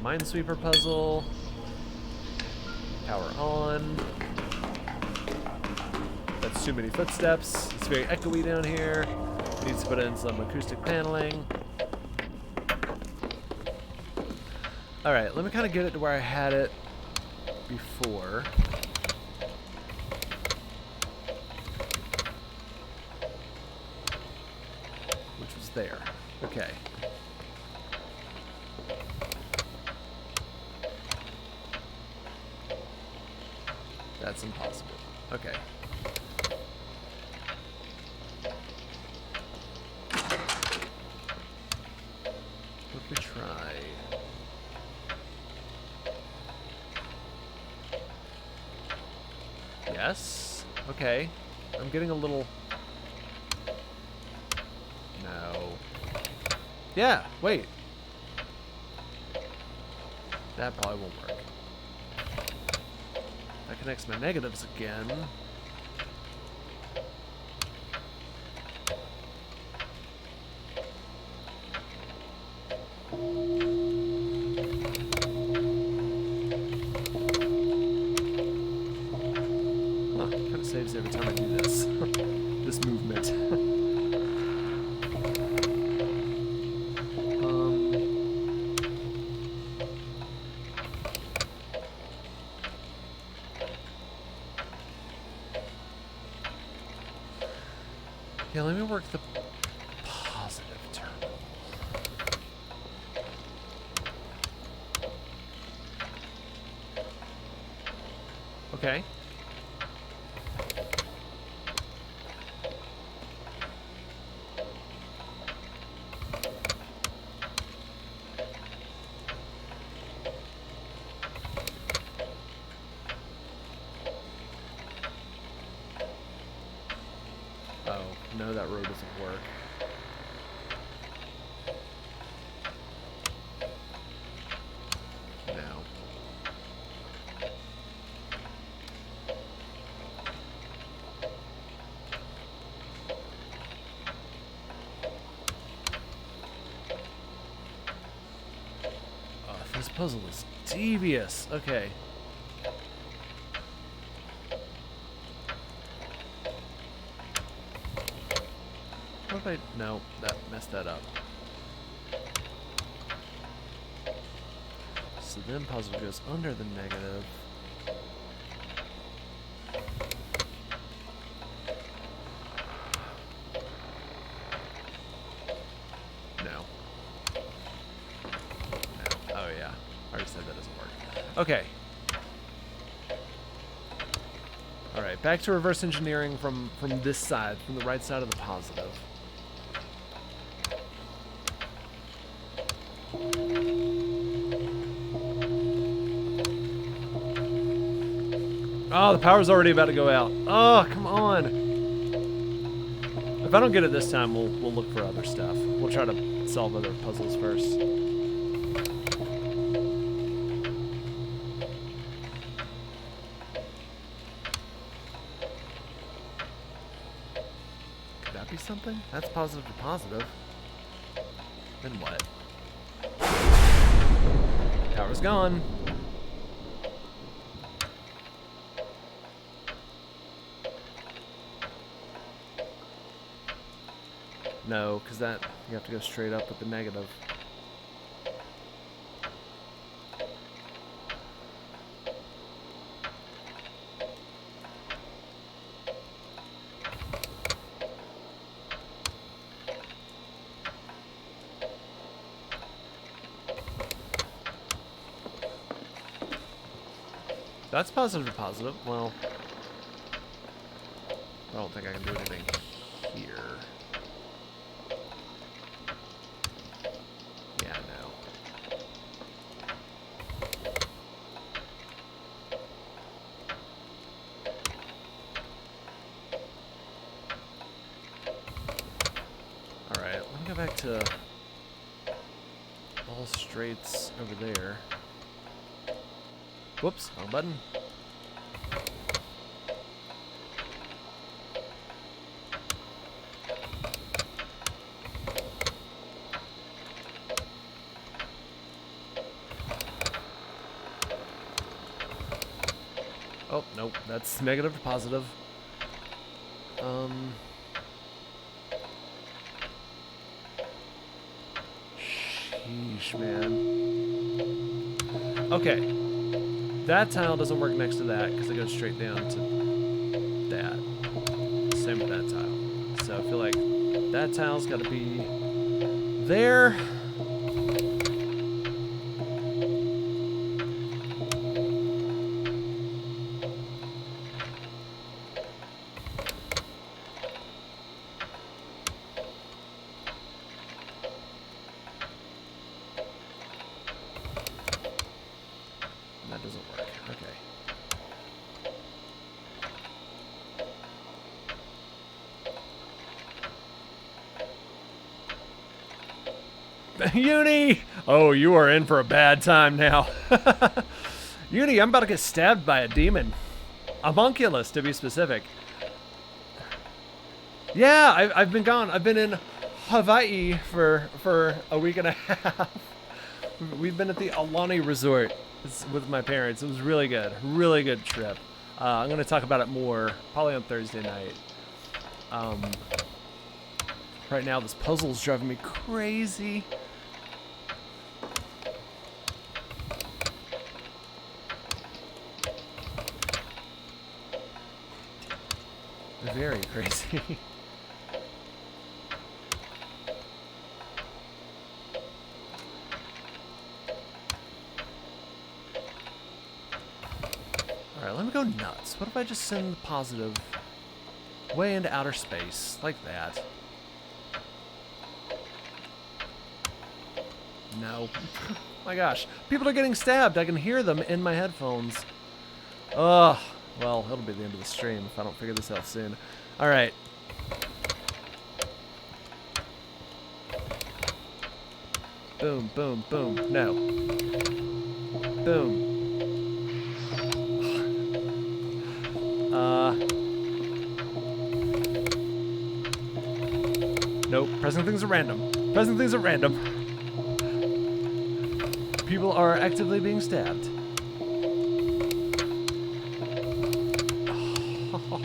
Minesweeper puzzle. Power on. That's too many footsteps. It's very echoey down here. Needs to put in some acoustic paneling. Alright, let me kind of get it to where I had it before. Which was there. Okay. That's impossible. Okay. What if we try? Yes. Okay. I'm getting a little... No. Yeah, wait. That probably won't work. That connects my negatives again. Huh, kind of saves every time I do this. This movement. Yeah, let me work the positive terminal. Okay. Oh, no, that road doesn't work. No. Oh, this puzzle is devious. Okay. What if I... No, that messed that up. So then puzzle goes under the negative. No. No. Oh yeah. I already said that doesn't work. Okay. Alright, back to reverse engineering from this side, from the right side of the positive. Oh, the power's already about to go out. Oh, come on. If I don't get it this time, we'll look for other stuff. We'll try to solve other puzzles first. Could that be something? That's positive to positive. Then what? Power's gone. No, because that, you have to go straight up with the negative. That's positive to positive. Well, I don't think I can do anything here. Yeah, no. Alright, let me go back to all straights over there. Whoops, wrong button. Oh, nope, that's negative to positive. Sheesh, man. Okay. That tile doesn't work next to that because it goes straight down to that. Same with that tile. So I feel like that tile's got to be there. That doesn't work. Okay. Uni! Oh, you are in for a bad time now. Uni, I'm about to get stabbed by a demon. A homunculus, to be specific. Yeah, I've been gone. I've been in Hawaii for a week and a half. We've been at the Alani Resort with my parents. It was really good. Really good trip. I'm going to talk about it more probably on Thursday night. Right now, this puzzle's driving me crazy. Very crazy. go nuts? What if I just send the positive way into outer space, like that? No. My gosh. People are getting stabbed. I can hear them in my headphones. Ugh. Well, it'll be the end of the stream if I don't figure this out soon. Alright. Boom, boom, boom. No. Boom. Nope. Pressing things are random. Pressing things are random. People are actively being stabbed.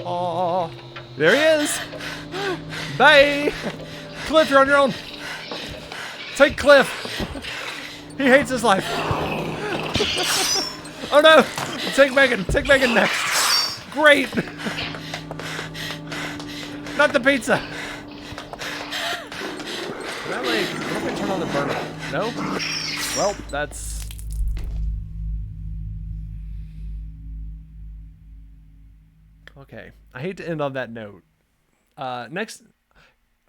Oh, there he is. Bye. Cliff, you're on your own. Take Cliff. He hates his life. Oh no. Take Megan. Take Megan next. Great. Not the pizza. Can I like, what if I turn on the burner? No? Well, that's... Okay. I hate to end on that note. Next,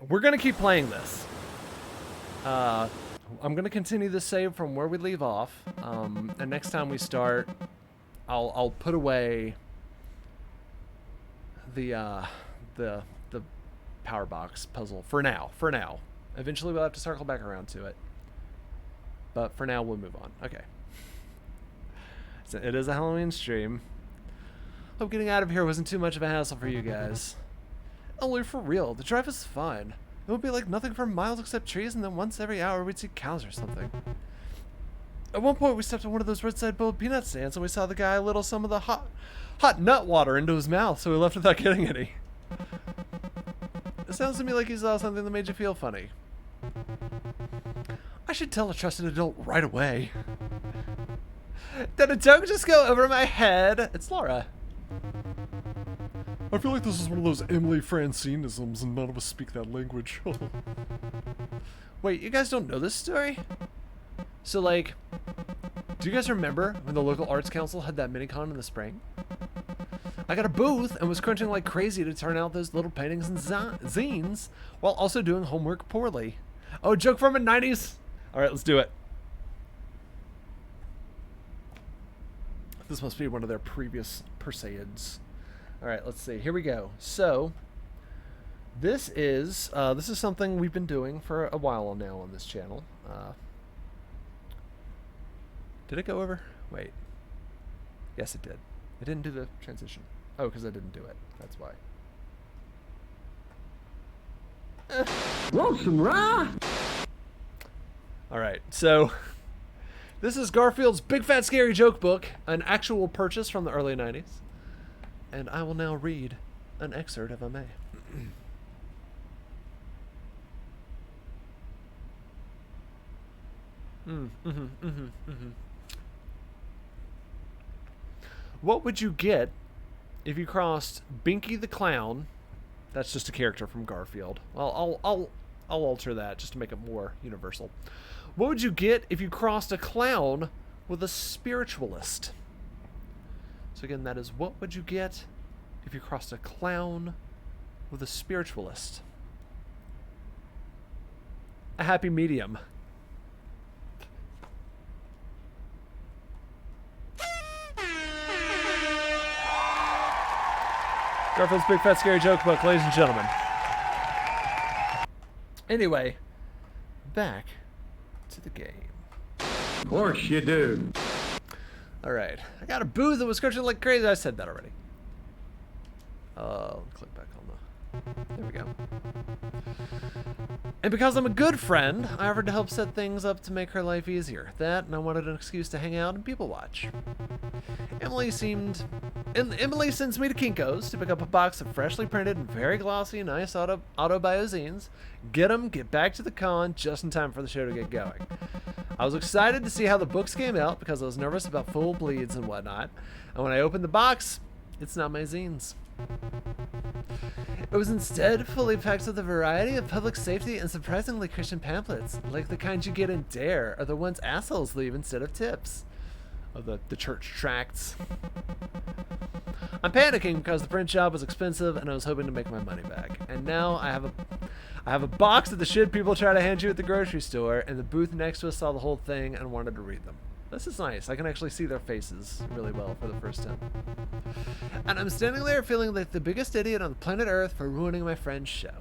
we're going to keep playing this. I'm going to continue the save from where we leave off. And next time we start, I'll put away the power box puzzle for now. Eventually we'll have to circle back around to it. But for now, we'll move on. Okay. So it is a Halloween stream. Hope getting out of here wasn't too much of a hassle for you guys. Only for real, the drive is fine. It would be like nothing for miles except trees, and then once every hour we'd see cows or something. At one point, we stepped on one of those roadside boiled peanut stands, and we saw the guy ladle some of the hot nut water into his mouth, so we left without getting any. It sounds to me like you saw something that made you feel funny. I should tell a trusted adult right away. Did a joke just go over my head? It's Laura. I feel like this is one of those Emily Francineisms and none of us speak that language. Wait, you guys don't know this story? So like, do you guys remember when the local arts council had that mini-con in the spring? I got a booth and was crunching like crazy to turn out those little paintings and zines while also doing homework poorly. Oh, joke from the 90s? Alright, let's do it. This must be one of their previous Perseids. Alright, let's see. Here we go. So, this is something we've been doing for a while now on this channel. Did it go over? Wait. Yes, it did. It didn't do the transition. Oh, because I didn't do it. That's why. Want some rye? Alright, so this is Garfield's Big Fat Scary Joke Book, an actual purchase from the early 90s. And I will now read an excerpt, if I may. What would you get if you crossed Binky the Clown? That's just a character from Garfield. Well, I'll alter that just to make it more universal. What would you get if you crossed a clown with a spiritualist? So again, that is what would you get if you crossed a clown with a spiritualist? A happy medium. Garfield's Big Fat Scary Joke Book, ladies and gentlemen. Anyway, back to the game. Of course you do. Alright, I got a booth that was scratching like crazy. I said that already. Click back on the... There we go. And because I'm a good friend, I offered to help set things up to make her life easier. That, and I wanted an excuse to hang out and people watch. Emily sends me to Kinko's to pick up a box of freshly printed and very glossy, nice autobiozines. Get them, get back to the con just in time for the show to get going. I was excited to see how the books came out because I was nervous about full bleeds and whatnot. And when I opened the box, it's not my zines. It was instead fully packed with a variety of public safety and surprisingly Christian pamphlets, like the kind you get in Dare or the ones assholes leave instead of tips. of the church tracts. I'm panicking because the print job was expensive and I was hoping to make my money back. And now I have a box of the shit people try to hand you at the grocery store, and the booth next to us saw the whole thing and wanted to read them. This is nice. I can actually see their faces really well for the first time. And I'm standing there feeling like the biggest idiot on planet Earth for ruining my friend's show.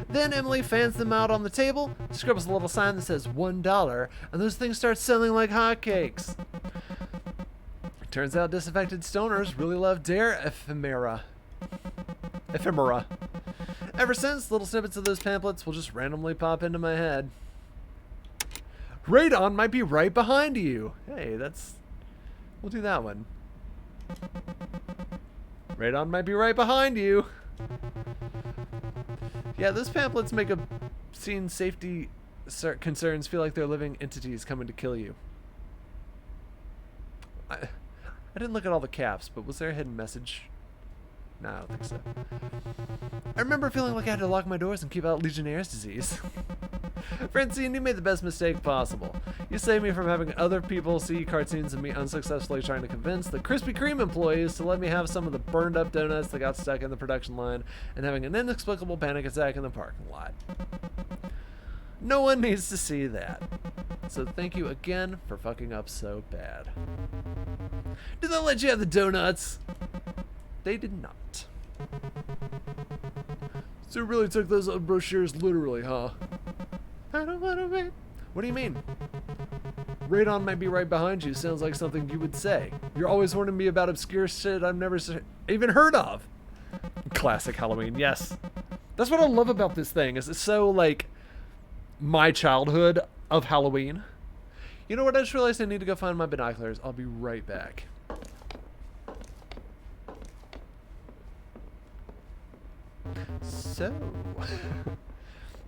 Then Emily fans them out on the table, scribbles a little sign that says $1, and those things start selling like hotcakes. Turns out disaffected stoners really love dare ephemera. Ever since, little snippets of those pamphlets will just randomly pop into my head. Radon might be right behind you. Hey, we'll do that one. Radon might be right behind you. Yeah, those pamphlets make scene safety concerns feel like they're living entities coming to kill you. I didn't look at all the caps, but was there a hidden message? No, I don't think so. I remember feeling like I had to lock my doors and keep out Legionnaire's disease. Francine, you made the best mistake possible. You saved me from having other people see cartoons and me unsuccessfully trying to convince the Krispy Kreme employees to let me have some of the burned up donuts that got stuck in the production line and having an inexplicable panic attack in the parking lot. No one needs to see that. So thank you again for fucking up so bad. Did they let you have the donuts? They did not. So you really took those brochures literally, huh? I don't wanna wait. What do you mean? Radon might be right behind you sounds like something you would say. You're always warning me about obscure shit I've never even heard of. Classic Halloween, yes. That's what I love about this thing, is it's so, like, my childhood of Halloween. You know what? I just realized I need to go find my binoculars. I'll be right back. So,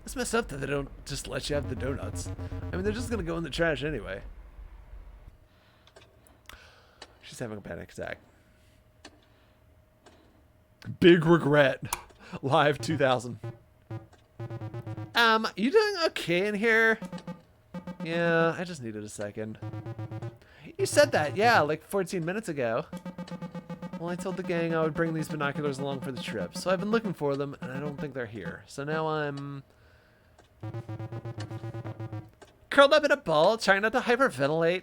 it's messed up that they don't just let you have the donuts. I mean, they're just gonna go in the trash anyway. She's having a panic attack. Big regret. Live 2000. You doing okay in here? Yeah, I just needed a second. You said that, yeah, like 14 minutes ago. Well, I told the gang I would bring these binoculars along for the trip, so I've been looking for them, and I don't think they're here. So now I'm curled up in a ball, trying not to hyperventilate.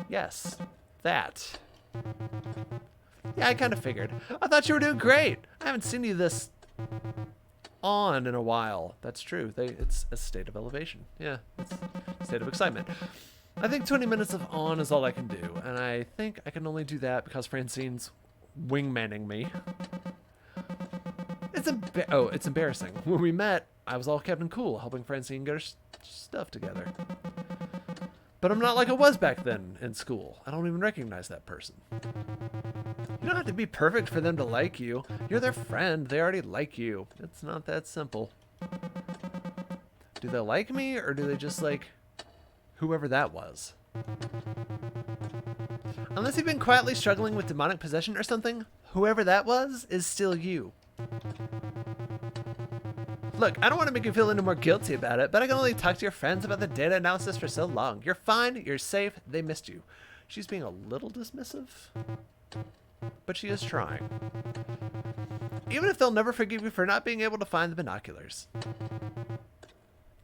Yes, that. Yeah, I kind of figured. I thought you were doing great. I haven't seen you this on in a while. That's true. It's a state of elevation. Yeah, it's a state of excitement. I think 20 minutes of on is all I can do, and I think I can only do that because Francine's wingmanning me. It's embarrassing. When we met, I was all Captain Cool, helping Francine get her stuff together. But I'm not like I was back then in school. I don't even recognize that person. You don't have to be perfect for them to like you. You're their friend. They already like you. It's not that simple. Do they like me, or do they just like whoever that was? Unless you've been quietly struggling with demonic possession or something, whoever that was is still you. Look, I don't want to make you feel any more guilty about it, but I can only talk to your friends about the data analysis for so long. You're fine, you're safe, they missed you. She's being a little dismissive, but she is trying. Even if they'll never forgive you for not being able to find the binoculars.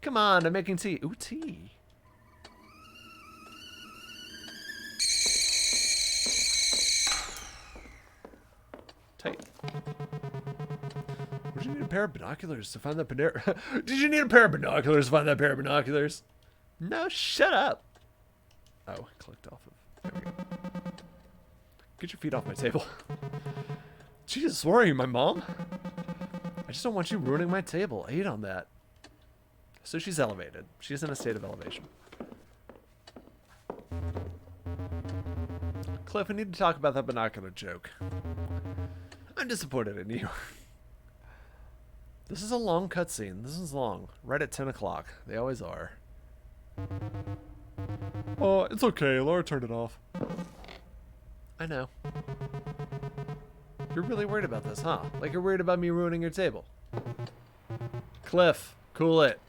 Come on, I'm making tea. Ooh, tea. Tight. Would you need a pair of binoculars to find that Did you need a pair of binoculars to find that pair of binoculars? No, shut up. Oh, I clicked off of. There we go. Get your feet off my table. Jesus, where are you, my mom? I just don't want you ruining my table. I ate on that. So she's elevated. She's in a state of elevation. Cliff, we need to talk about that binocular joke. I'm disappointed in you. This is a long cutscene. This is long. Right at 10 o'clock. They always are. Oh, it's okay. Laura turned it off. I know. You're really worried about this, huh? Like you're worried about me ruining your table. Cliff, cool it.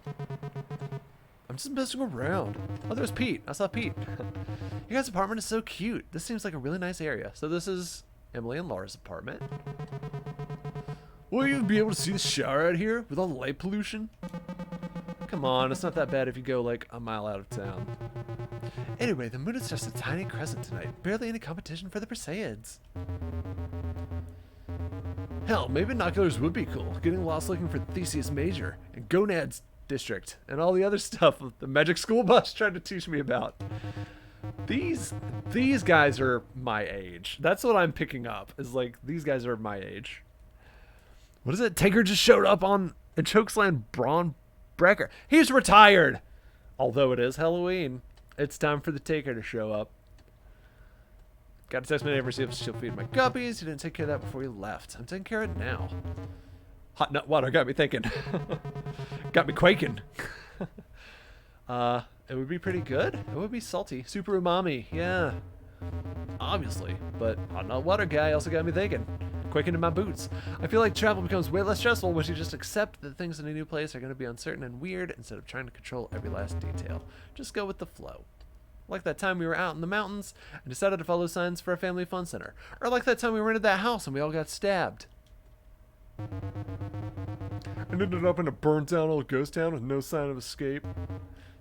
I'm just messing around. Oh, there's Pete. I saw Pete. You guys' apartment is so cute. This seems like a really nice area. So this is Emily and Laura's apartment. Will you even be able to see the shower out here with all the light pollution? Come on, it's not that bad if you go like a mile out of town. Anyway, the moon is just a tiny crescent tonight. Barely any competition for the Perseids. Hell, maybe binoculars would be cool. Getting lost looking for Theseus Major and Gonads District and all the other stuff the magic school bus tried to teach me about. These guys are my age. That's what I'm picking up. Is like these guys are my age. What is it? Taker just showed up on a Chokesland Braun Brecker. He's retired. Although it is Halloween, it's time for the Taker to show up. Got to text my neighbor to see if she'll feed my guppies. He didn't take care of that before he left. I'm taking care of it now. Hot nut water got me thinking. Got me quaking. It would be pretty good. It would be salty. Super umami. Yeah. Obviously. But hot nut water guy also got me thinking. Quaking in my boots. I feel like travel becomes way less stressful once you just accept that things in a new place are going to be uncertain and weird instead of trying to control every last detail. Just go with the flow. Like that time we were out in the mountains and decided to follow signs for a family fun center. Or like that time we rented that house and we all got stabbed. And ended up in a burnt down old ghost town with no sign of escape.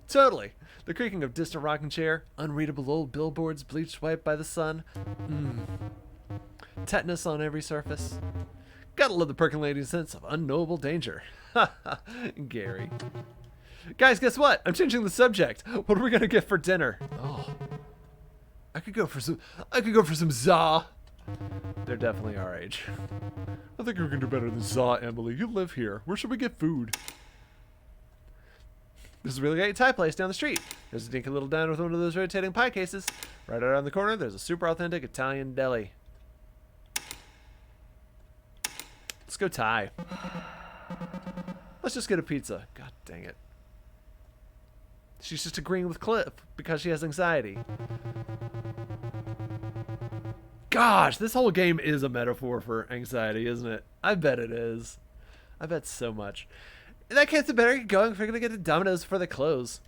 Totally. The creaking of distant rocking chair, unreadable old billboards bleached white by the sun. Tetanus on every surface. Gotta love the percolating sense of unknowable danger. Ha ha, Gary. Guys, guess what? I'm changing the subject. What are we gonna get for dinner? Oh, I could go for some za. They're definitely our age. I think we can do better than Za, Emily. You live here. Where should we get food? This is a really great Thai place down the street. There's a dinky little diner with one of those rotating pie cases. Right around the corner, there's a super authentic Italian deli. Let's go Thai. Let's just get a pizza. God dang it. She's just agreeing with Cliff because she has anxiety. Gosh, this whole game is a metaphor for anxiety, isn't it? I bet it is. I bet so much. In that case, it better get going if we're going to get to Domino's before they close.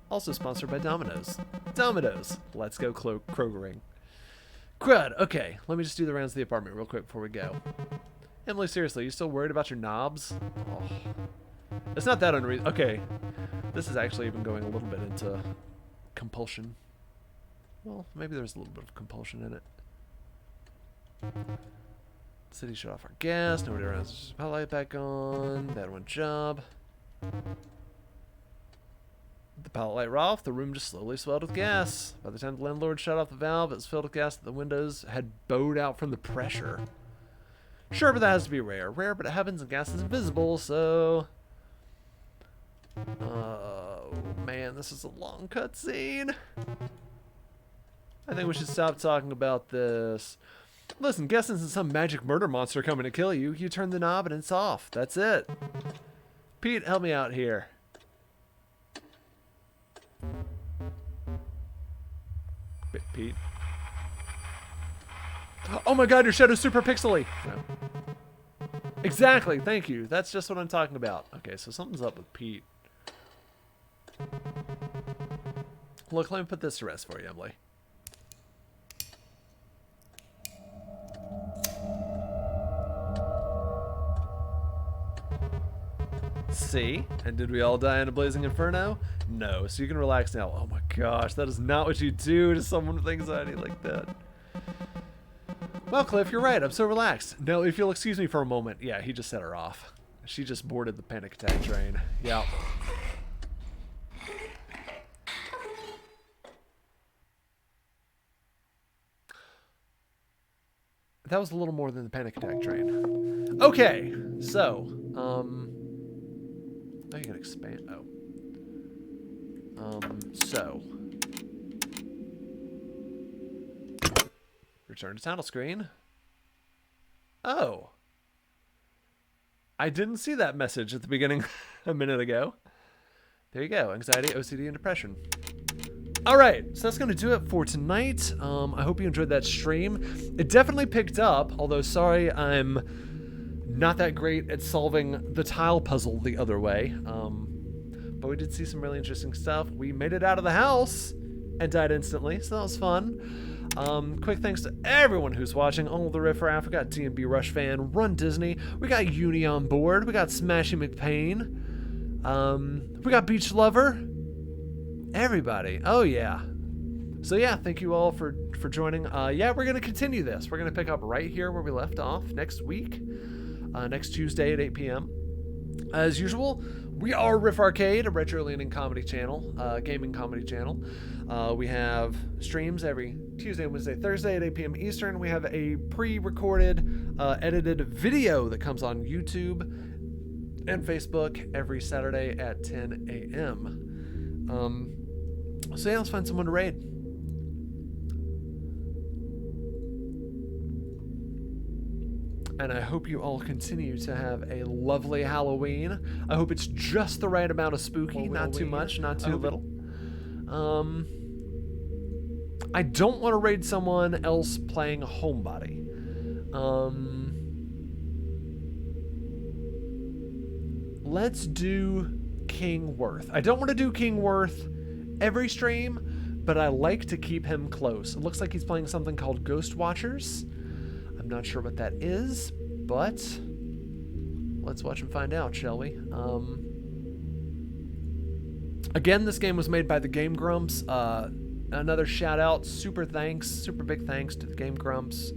Also sponsored by Domino's. Domino's. Let's go Krogering. Crud. Okay, let me just do the rounds of the apartment real quick before we go. Emily, seriously, you still worried about your knobs? Oh. It's not that unreasonable. Okay, this is actually even going a little bit into compulsion. Well, maybe there's a little bit of compulsion in it. City shut off our gas. Nobody around. Spotlight back on. Bad one job. The pallet light off. The room just slowly swelled with gas. By the time the landlord shut off the valve, it was filled with gas that the windows had bowed out from the pressure. Sure, but that has to be rare. Rare, but it happens and gas is invisible, so... Oh, man, this is a long cutscene. I think we should stop talking about this. Listen, guess isn't some magic murder monster coming to kill you. You turn the knob and it's off. That's it. Pete, help me out here. Pete. Oh my god, your shadow's super pixely. No. Exactly, thank you. That's just what I'm talking about. Okay, so something's up with Pete. Look, let me put this to rest for you, Emily. See? And did we all die in a blazing inferno? No, so you can relax now. Oh my gosh, that is not what you do to someone with anxiety like that. Well, Cliff, you're right. I'm so relaxed. No, if you'll excuse me for a moment. Yeah, he just set her off. She just boarded the panic attack train. Yeah. That was a little more than the panic attack train. Okay, so, oh, you can expand. Oh. So. Return to title screen. Oh. I didn't see that message at the beginning a minute ago. There you go. Anxiety, OCD, and depression. All right, so that's going to do it for tonight. I hope you enjoyed that stream. It definitely picked up, although sorry I'm not that great at solving the tile puzzle the other way. But we did see some really interesting stuff. We made it out of the house. and died instantly, so that was fun. Quick thanks to everyone who's watching. All of the Riff Raff. We got D&B Rush Fan, Run Disney. We got Uni on board. We got Smashy McPain. We got Beach Lover. Everybody. Oh yeah. So yeah, thank you all for joining. Yeah, we're gonna continue this. We're gonna pick up right here where we left off next week, next Tuesday at 8 p.m. As usual, we are Riff Arcade, a retro-leaning comedy channel, gaming comedy channel. We have streams every Tuesday, Wednesday, Thursday at 8 p.m. Eastern. We have a pre-recorded, edited video that comes on YouTube and Facebook every Saturday at 10 a.m. So yeah, let's find someone to raid. And I hope you all continue to have a lovely Halloween. I hope it's just the right amount of spooky, not too much, not too little. I don't want to raid someone else playing Homebody. Let's do King Worth. I don't want to do King Worth every stream, but I like to keep him close. It looks like he's playing something called Ghost Watchers. I'm not sure what that is, but let's watch and find out, shall we? Again, this game was made by the Game Grumps. Another shout out, super big thanks to the Game Grumps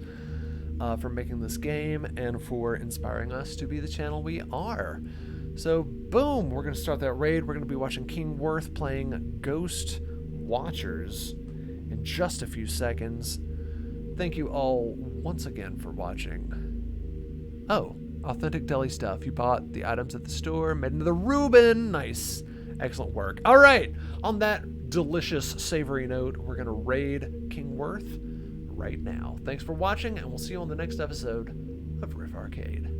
for making this game and for inspiring us to be the channel we are. So, boom, we're going to start that raid. We're going to be watching King Worth playing Ghost Watchers in just a few seconds. Thank you all once again for watching. Oh, authentic deli stuff. You bought the items at the store, made into the Reuben. Nice. Excellent work. All right. On that delicious, savory note, we're going to raid King Worth right now. Thanks for watching, and we'll see you on the next episode of Riff Arcade.